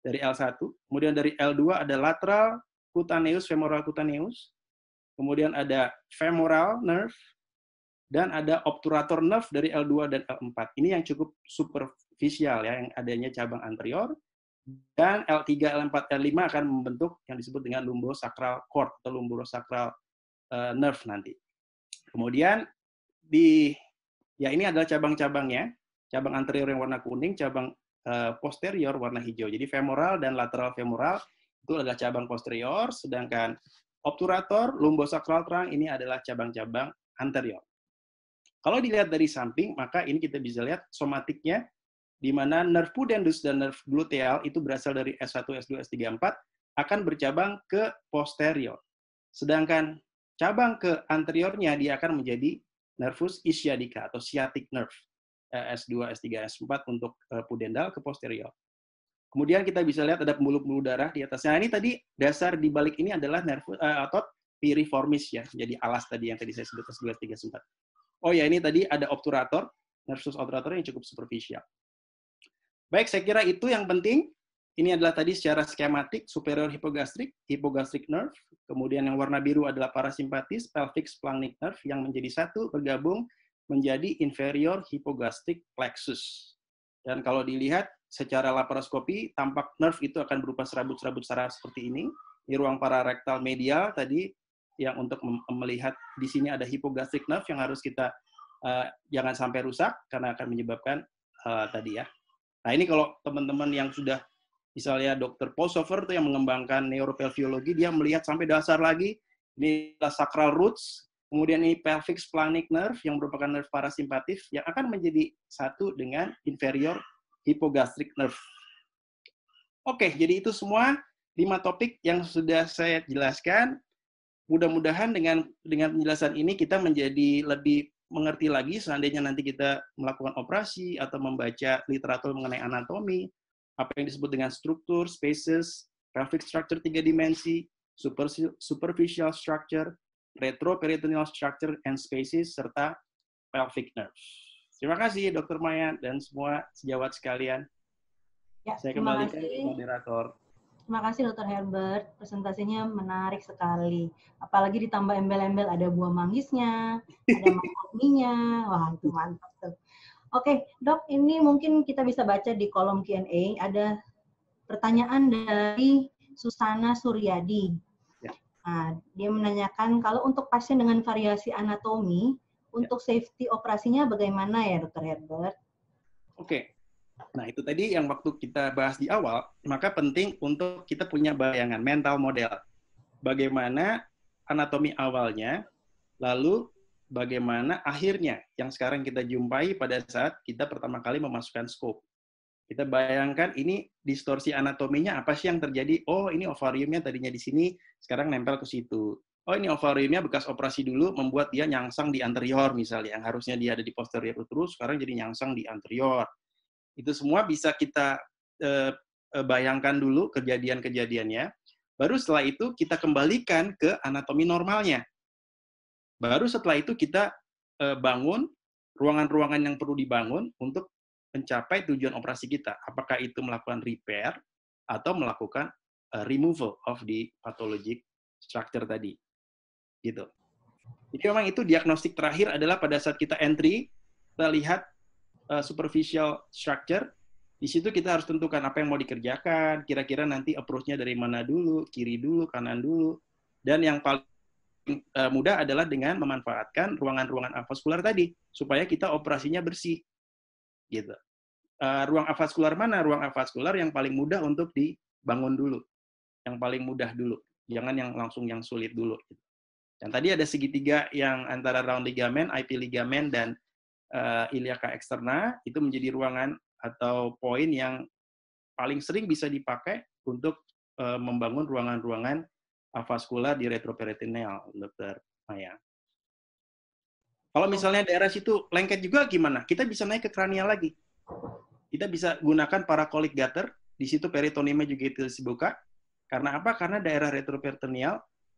dari L1. Kemudian dari L2 ada lateral cutaneus, femoral cutaneus. Kemudian ada femoral nerve, dan ada obturator nerve dari L2 dan L4. Ini yang cukup superficial ya, yang adanya cabang anterior. Dan L3, L4, L5 akan membentuk yang disebut dengan lumbosacral cord atau lumbosacral nerve nanti. Kemudian ya ini adalah cabang-cabangnya. Cabang anterior yang warna kuning, cabang posterior warna hijau. Jadi femoral dan lateral femoral itu adalah cabang posterior, sedangkan obturator, lumbosacral terang ini adalah cabang-cabang anterior. Kalau dilihat dari samping, maka ini kita bisa lihat somatiknya, di mana nerve pudendus dan nerve gluteal itu berasal dari S1, S2, S3, S4, akan bercabang ke posterior. Sedangkan cabang ke anteriornya dia akan menjadi nervus ischiadica atau sciatic nerve. S2, S3, S4 untuk pudendal ke posterior. Kemudian kita bisa lihat ada pembuluh-pembuluh darah di atasnya. Nah, ini tadi dasar di balik ini adalah nervus otot piriformis ya. Jadi alas tadi yang tadi saya sebut S2, S3, S4. Oh ya, ini tadi ada obturator, nervus obturator yang cukup superficial. Baik, saya kira itu yang penting. Ini adalah tadi secara skematik superior hypogastric nerve. Kemudian yang warna biru adalah parasimpatis, pelvic splanchnic nerve yang menjadi satu bergabung menjadi inferior hypogastric plexus. Dan kalau dilihat secara laparoskopi, tampak nerve itu akan berupa serabut-serabut saraf seperti ini. Di ruang pararektal medial tadi yang untuk melihat di sini ada hypogastric nerve yang harus kita jangan sampai rusak karena akan menyebabkan tadi ya. Nah ini kalau teman-teman yang sudah misalnya Dr. Polsover itu yang mengembangkan neuropelviologi, dia melihat sampai dasar lagi, ini adalah sacral roots, kemudian ini pelvic splanchnic nerve yang merupakan nerve parasimpatif yang akan menjadi satu dengan inferior hypogastric nerve. Oke, jadi itu semua 5 topik yang sudah saya jelaskan. Mudah-mudahan dengan penjelasan ini kita menjadi lebih mengerti lagi seandainya nanti kita melakukan operasi atau membaca literatur mengenai anatomi, apa yang disebut dengan struktur, spaces, pelvic structure 3 dimensi, superficial structure, retroperitoneal structure and spaces, serta pelvic nerve. Terima kasih Dr. Maya dan semua sejawat sekalian. Ya, Saya kembalikan ke moderator. Terima kasih Dr. Herbert, presentasinya menarik sekali. Apalagi ditambah embel-embel ada buah manggisnya, ada mahoninya, wah itu mantap tuh. Oke, Dok, ini mungkin kita bisa baca di kolom Q&A, ada pertanyaan dari Susana Suryadi. Ya. Nah, dia menanyakan kalau untuk pasien dengan variasi anatomi, untuk safety operasinya bagaimana ya, Dr. Herbert? Oke. Nah, itu tadi yang waktu kita bahas di awal, maka penting untuk kita punya bayangan, mental model. Bagaimana anatomi awalnya, lalu bagaimana akhirnya yang sekarang kita jumpai pada saat kita pertama kali memasukkan scope. Kita bayangkan ini distorsi anatominya apa sih yang terjadi? Oh, ini ovariumnya tadinya di sini, sekarang nempel ke situ. Oh, ini ovariumnya bekas operasi dulu membuat dia nyangsang di anterior misalnya, yang harusnya dia ada di posterior uterus, sekarang jadi nyangsang di anterior. Itu semua bisa kita bayangkan dulu kejadian-kejadiannya. Baru setelah itu kita kembalikan ke anatomi normalnya. Baru setelah itu kita bangun ruangan-ruangan yang perlu dibangun untuk mencapai tujuan operasi kita. Apakah itu melakukan repair atau melakukan removal of the pathologic structure tadi. Gitu. Jadi memang itu diagnostik terakhir adalah pada saat kita entry, kita lihat superficial structure. Di situ kita harus tentukan apa yang mau dikerjakan, kira-kira nanti approach-nya dari mana dulu, kiri dulu, kanan dulu. Dan yang paling mudah adalah dengan memanfaatkan ruangan-ruangan avaskular tadi supaya kita operasinya bersih gitu. Ruang avaskular mana? Ruang avaskular yang paling mudah untuk dibangun dulu, yang paling mudah dulu, jangan yang langsung yang sulit dulu. Dan tadi ada segitiga yang antara round ligament, IP ligament dan iliaca externa itu menjadi ruangan atau poin yang paling sering bisa dipakai untuk membangun ruangan-ruangan avaskular di retroperitoneal, Dr. Maya. Kalau misalnya daerah situ lengket juga gimana? Kita bisa naik ke kranial lagi. Kita bisa gunakan paracolik gutter, di situ peritoneumnya juga itu dibuka. Karena apa? Karena daerah retroperitoneal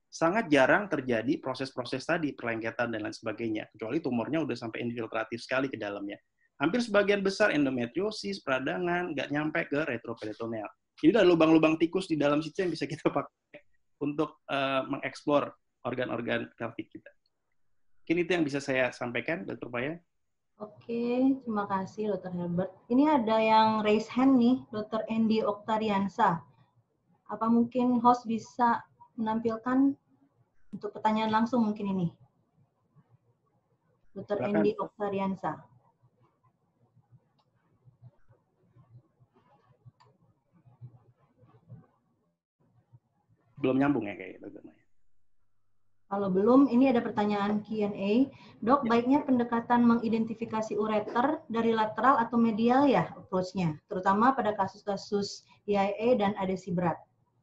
sangat jarang terjadi proses-proses tadi, perlengketan dan lain sebagainya. Kecuali tumornya udah sampai infiltratif sekali ke dalamnya. Hampir sebagian besar endometriosis, peradangan, nggak nyampe ke retroperitoneal. Jadi ada lubang-lubang tikus di dalam situ yang bisa kita pakai untuk mengeksplor organ-organ pelvic kita. Mungkin itu yang bisa saya sampaikan, Dr. Maya. Oke, terima kasih Dr. Herbert. Ini ada yang raise hand nih, Dr. Andy Oktariansa. Apa mungkin host bisa menampilkan untuk pertanyaan langsung mungkin ini? Dr. Andy Oktariansa. Belum nyambung ya kayaknya, Dr. Maya. Kalau belum, ini ada pertanyaan Q&A. Dok, baiknya pendekatan mengidentifikasi ureter dari lateral atau medial ya approach-nya, terutama pada kasus-kasus DIA dan adesi berat.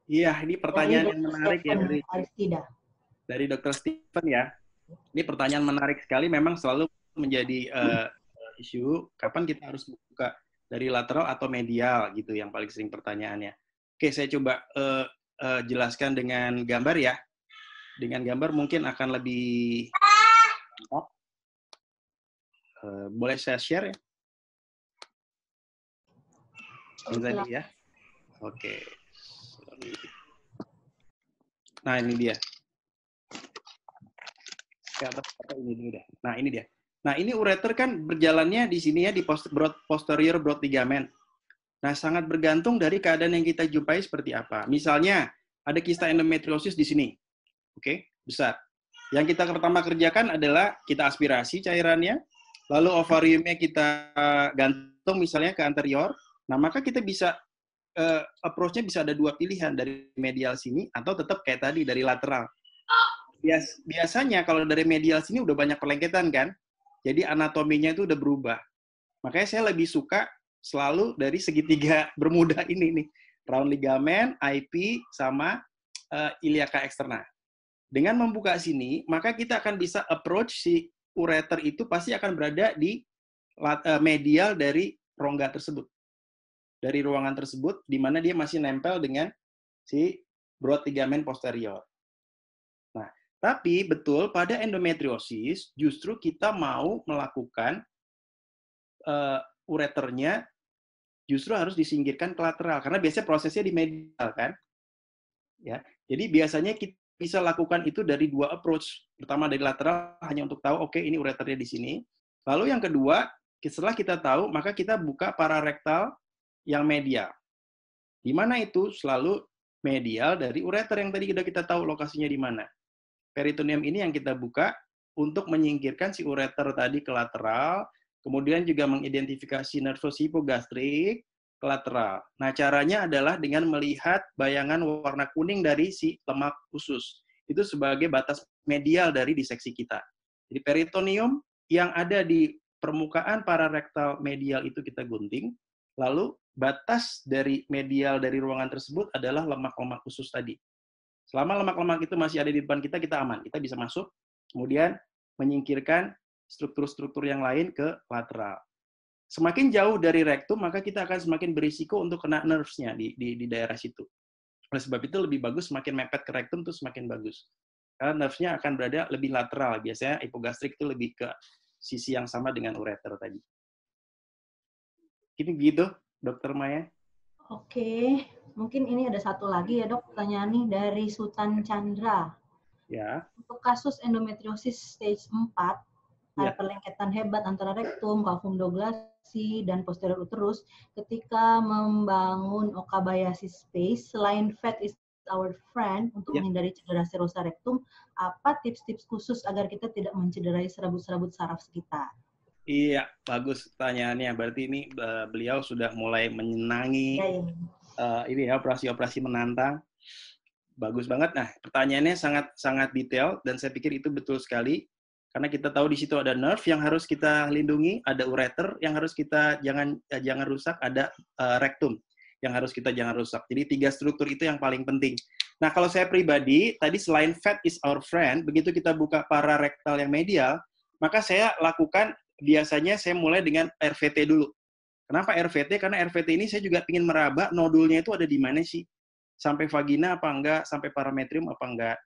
Iya, ini Dari pertanyaan yang Dr. menarik ya Stephen Aristida. dari Dr. Stephen ya. Ini pertanyaan menarik sekali, memang selalu menjadi isu kapan kita harus buka dari lateral atau medial gitu yang paling sering pertanyaannya. Oke, saya coba jelaskan dengan gambar ya. Dengan gambar mungkin akan lebih boleh saya share ya? Ini tadi ya. Oke. Nah, ini dia. Ini dulu deh. Nah, ini dia. Nah, ini ureter kan berjalannya di sini ya, di posterior broad ligament. Nah, sangat bergantung dari keadaan yang kita jumpai seperti apa. Misalnya, ada kista endometriosis di sini. Oke, besar. Yang kita pertama kerjakan adalah kita aspirasi cairannya, lalu ovariumnya kita gantung misalnya ke anterior. Nah, maka kita bisa approach-nya bisa ada dua pilihan, dari medial sini atau tetap kayak tadi dari lateral. Biasanya kalau dari medial sini udah banyak perlengketan kan, jadi anatominya itu udah berubah. Makanya saya lebih suka selalu dari segitiga bermuda ini nih, round ligament, IP, sama iliaca externa. Dengan membuka sini, maka kita akan bisa approach si ureter itu pasti akan berada di medial dari rongga tersebut, dari ruangan tersebut, di mana dia masih nempel dengan si broad ligament posterior. Nah, tapi betul pada endometriosis justru kita mau melakukan ureternya justru harus disingkirkan ke lateral karena biasanya prosesnya di medial kan. Ya. Jadi biasanya kita bisa lakukan itu dari dua approach. Pertama dari lateral hanya untuk tahu oke, ini ureternya di sini. Lalu yang kedua, setelah kita tahu maka kita buka pararektal yang medial. Di mana itu selalu medial dari ureter yang tadi kita tahu lokasinya di mana. Peritoneum ini yang kita buka untuk menyingkirkan si ureter tadi ke lateral, kemudian juga mengidentifikasi nervus hipogastrik ke lateral. Nah, caranya adalah dengan melihat bayangan warna kuning dari si lemak usus. Itu sebagai batas medial dari diseksi kita. Jadi peritoneum yang ada di permukaan pararektal medial itu kita gunting, lalu batas dari medial dari ruangan tersebut adalah lemak-lemak usus tadi. Selama lemak-lemak itu masih ada di depan kita, kita aman. Kita bisa masuk, kemudian menyingkirkan struktur-struktur yang lain ke lateral. Semakin jauh dari rektum, maka kita akan semakin berisiko untuk kena nerves-nya di daerah situ. Oleh sebab itu lebih bagus semakin mepet ke rektum itu semakin bagus. Karena nerves-nya akan berada lebih lateral. Biasanya hipogastrik itu lebih ke sisi yang sama dengan ureter tadi. Ini gitu, Dokter Maya. Oke, mungkin ini ada satu lagi ya dok, pertanyaan nih dari Sultan Chandra. Ya. Untuk kasus endometriosis stage 4, ada perlengketan hebat antara rektum, cavum douglasii, dan posterior uterus. Ketika membangun Okabayashi space, selain fat is our friend untuk menghindari cedera serosa rektum, apa tips-tips khusus agar kita tidak mencederai serabut-serabut saraf sekitar? Iya, bagus pertanyaannya. Berarti ini beliau sudah mulai menyenangi ini ya operasi-operasi menantang. Bagus banget. Nah, pertanyaannya sangat detail dan saya pikir itu betul sekali karena kita tahu di situ ada nerve yang harus kita lindungi, ada ureter yang harus kita jangan rusak, ada rektum yang harus kita jangan rusak. Jadi 3 struktur itu yang paling penting. Nah, kalau saya pribadi tadi selain fat is our friend, begitu kita buka pararektal yang medial, maka saya lakukan biasanya saya mulai dengan RVT dulu. Kenapa RVT? Karena RVT ini saya juga ingin meraba nodulnya itu ada di mana sih. Sampai vagina apa enggak, sampai parametrium apa enggak.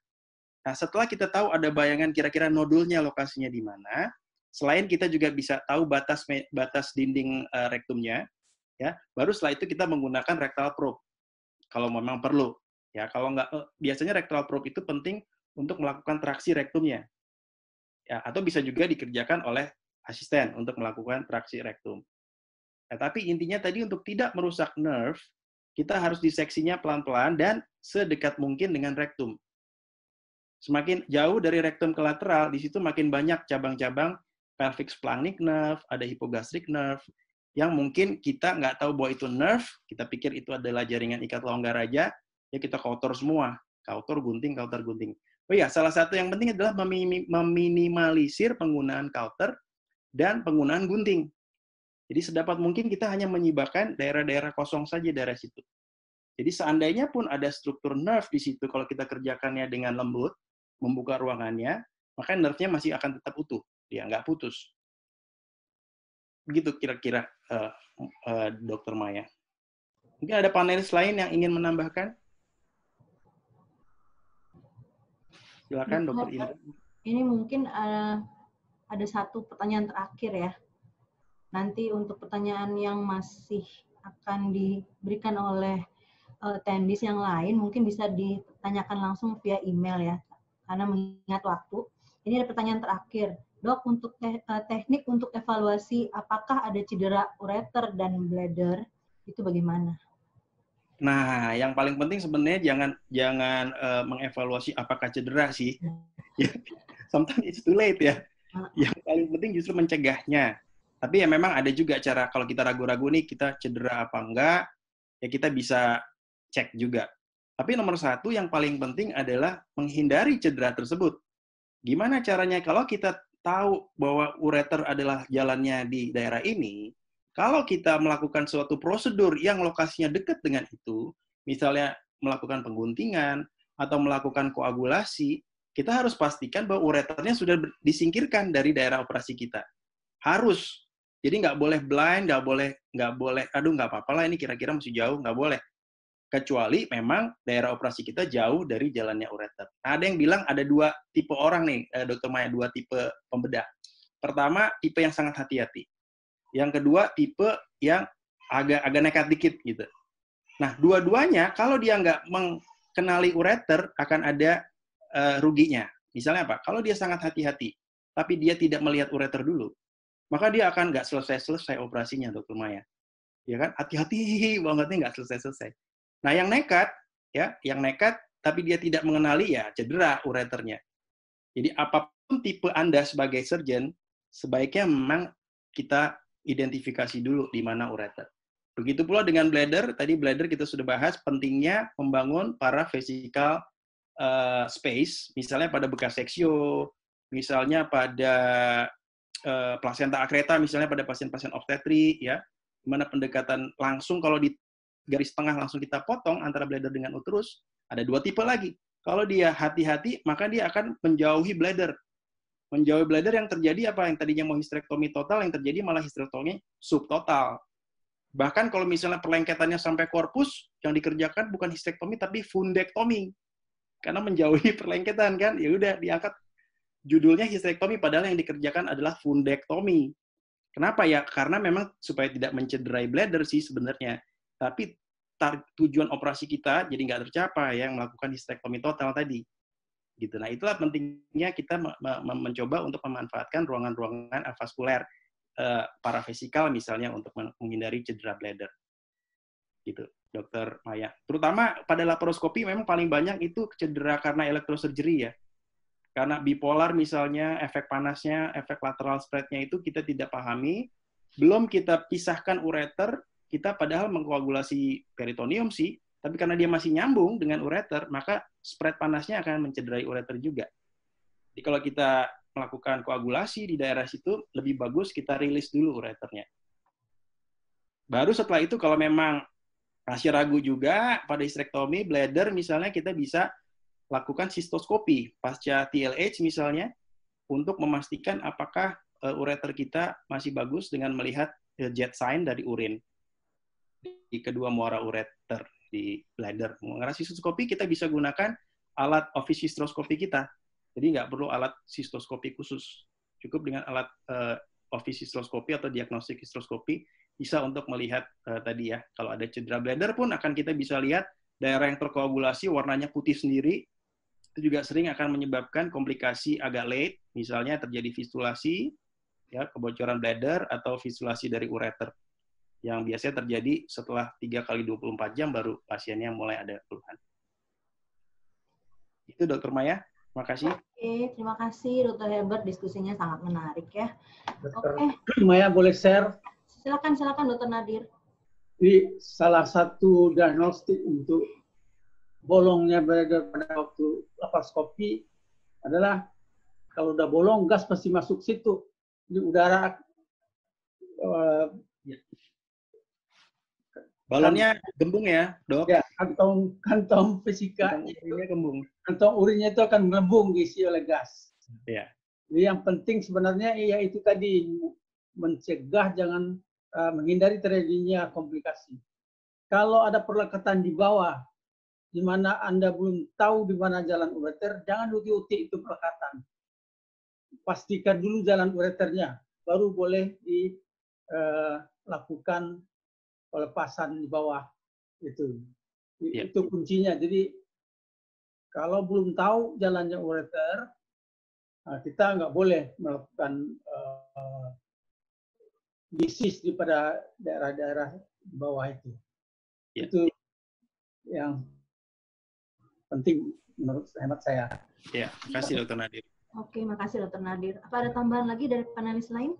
Nah, setelah kita tahu ada bayangan kira-kira nodulnya lokasinya di mana, selain kita juga bisa tahu batas dinding rektumnya, ya, baru setelah itu kita menggunakan rectal probe kalau memang perlu. Ya, kalau enggak, biasanya rectal probe itu penting untuk melakukan traksi rektumnya. Ya, atau bisa juga dikerjakan oleh asisten untuk melakukan traksi rektum. Nah, tapi intinya tadi untuk tidak merusak nerve, kita harus diseksinya pelan-pelan dan sedekat mungkin dengan rektum. Semakin jauh dari rektum ke lateral, di situ makin banyak cabang-cabang pelvic splanchnic nerve, ada hypogastric nerve, yang mungkin kita nggak tahu bahwa itu nerve, kita pikir itu adalah jaringan ikat longgar aja, ya kita kautor semua. Kautor gunting. Oh iya, salah satu yang penting adalah meminimalisir penggunaan kautor dan penggunaan gunting. Jadi sedapat mungkin kita hanya menyibakkan daerah-daerah kosong saja daerah situ. Jadi seandainya pun ada struktur nerve di situ, kalau kita kerjakannya dengan lembut, membuka ruangannya, maka nerve-nya masih akan tetap utuh, ya nggak putus. Begitu kira-kira Dr. Maya. Mungkin ada panelis lain yang ingin menambahkan? Silakan Dr. Indra. Ini mungkin ada satu pertanyaan terakhir ya. Nanti untuk pertanyaan yang masih akan diberikan oleh attendees yang lain mungkin bisa ditanyakan langsung via email ya. Karena mengingat waktu. Ini ada pertanyaan terakhir. Dok, untuk teknik untuk evaluasi apakah ada cedera ureter dan bladder itu bagaimana? Nah, yang paling penting sebenarnya jangan mengevaluasi apakah cedera sih. Sometimes it's too late ya. Yang paling penting justru mencegahnya. Tapi ya memang ada juga cara kalau kita ragu-ragu nih kita cedera apa enggak, ya kita bisa cek juga. Tapi nomor satu yang paling penting adalah menghindari cedera tersebut. Gimana caranya kalau kita tahu bahwa ureter adalah jalannya di daerah ini, kalau kita melakukan suatu prosedur yang lokasinya dekat dengan itu, misalnya melakukan pengguntingan atau melakukan koagulasi, kita harus pastikan bahwa ureternya sudah disingkirkan dari daerah operasi kita. Harus. Jadi nggak boleh blind, nggak boleh, aduh nggak apa-apa lah ini kira-kira masih jauh, nggak boleh. Kecuali memang daerah operasi kita jauh dari jalannya ureter. Nah, ada yang bilang ada dua tipe orang nih, Dr. Maya, dua tipe pembedah. Pertama, tipe yang sangat hati-hati. Yang kedua, tipe yang agak nekat dikit gitu. Nah, dua-duanya kalau dia nggak mengenali ureter akan ada ruginya. Misalnya apa? Kalau dia sangat hati-hati, tapi dia tidak melihat ureter dulu, maka dia akan nggak selesai operasinya, Dr. Maya. Ya kan? Hati-hati banget nih nggak selesai. Nah, yang nekat, tapi dia tidak mengenali, ya cedera ureternya. Jadi apapun tipe Anda sebagai surgeon, sebaiknya memang kita identifikasi dulu di mana ureter. Begitu pula dengan bladder, tadi bladder kita sudah bahas pentingnya membangun paravesical space, misalnya pada bekas seksio, misalnya pada placenta akreta, misalnya pada pasien-pasien obstetri, ya, mana pendekatan langsung kalau di garis tengah langsung kita potong antara bladder dengan uterus, ada dua tipe lagi. Kalau dia hati-hati, maka dia akan menjauhi bladder. Menjauhi bladder yang terjadi apa? Yang tadinya mau histerektomi total, yang terjadi malah histerektomi subtotal. Bahkan kalau misalnya perlengketannya sampai korpus, yang dikerjakan bukan histerektomi tapi fundektomi. Karena menjauhi perlengketan kan, ya udah diangkat judulnya histerektomi padahal yang dikerjakan adalah fundektomi. Kenapa ya? Karena memang supaya tidak mencederai bladder sih sebenarnya. Tapi tujuan operasi kita jadi nggak tercapai yang melakukan histerektomi total tadi. Gitu. Nah, itulah pentingnya kita mencoba untuk memanfaatkan ruangan-ruangan avaskuler paravesikal misalnya untuk menghindari cedera bladder. Gitu, Dr. Maya. Terutama pada laparoskopi memang paling banyak itu cedera karena elektrosurgery ya. Karena bipolar misalnya, efek panasnya, efek lateral spread-nya itu kita tidak pahami. Belum kita pisahkan ureter, kita padahal mengkoagulasi peritoneum sih, tapi karena dia masih nyambung dengan ureter, maka spread panasnya akan mencederai ureter juga. Jadi kalau kita melakukan koagulasi di daerah situ, lebih bagus kita rilis dulu ureternya. Baru setelah itu kalau memang masih ragu juga pada histerektomi, bladder misalnya kita bisa lakukan sistoskopi pasca TLH misalnya untuk memastikan apakah ureter kita masih bagus dengan melihat jet sign dari urin di kedua muara ureter di bladder. Mengenai sistoskopi kita bisa gunakan alat office hysteroscopy kita. Jadi nggak perlu alat sistoskopi khusus. Cukup dengan alat office hysteroscopy atau diagnostik hysteroscopy bisa untuk melihat tadi ya, kalau ada cedera bladder pun akan kita bisa lihat daerah yang terkoagulasi warnanya putih sendiri. Itu juga sering akan menyebabkan komplikasi agak late, misalnya terjadi fistulasi, ya, kebocoran bladder atau fistulasi dari ureter, yang biasanya terjadi setelah 3 kali 24 jam baru pasiennya mulai ada keluhan. Itu Dr. Maya, makasih. Oke, terima kasih Dr. Herbert, diskusinya sangat menarik ya. Oke. Maya boleh share? Silakan Dr. Nadir. Jadi salah satu diagnostik untuk bolongnya bladder pada waktu laparoskopi adalah kalau udah bolong gas pasti masuk situ. Jadi udara Balonnya gembung ya, Dok? Ya, kantong fisika, Kantong gembung. kantong urinnya itu akan melembung diisi oleh gas. Iya. Jadi yang penting sebenarnya yaitu tadi mencegah jangan menghindari terjadinya komplikasi. Kalau ada perlekatan di bawah, di mana Anda belum tahu di mana jalan ureter, jangan uti-uti itu perlekatan. Pastikan dulu jalan ureternya, baru boleh dilakukan pelepasan di bawah. Itu kuncinya. Jadi kalau belum tahu jalannya ureter, kita nggak boleh melakukan disis pada daerah-daerah di bawah itu. Itu yang penting menurut hemat saya. Ya, terima kasih Dr. Nadir. Oke, makasih Dr. Nadir. Apa ada tambahan lagi dari panelis lain?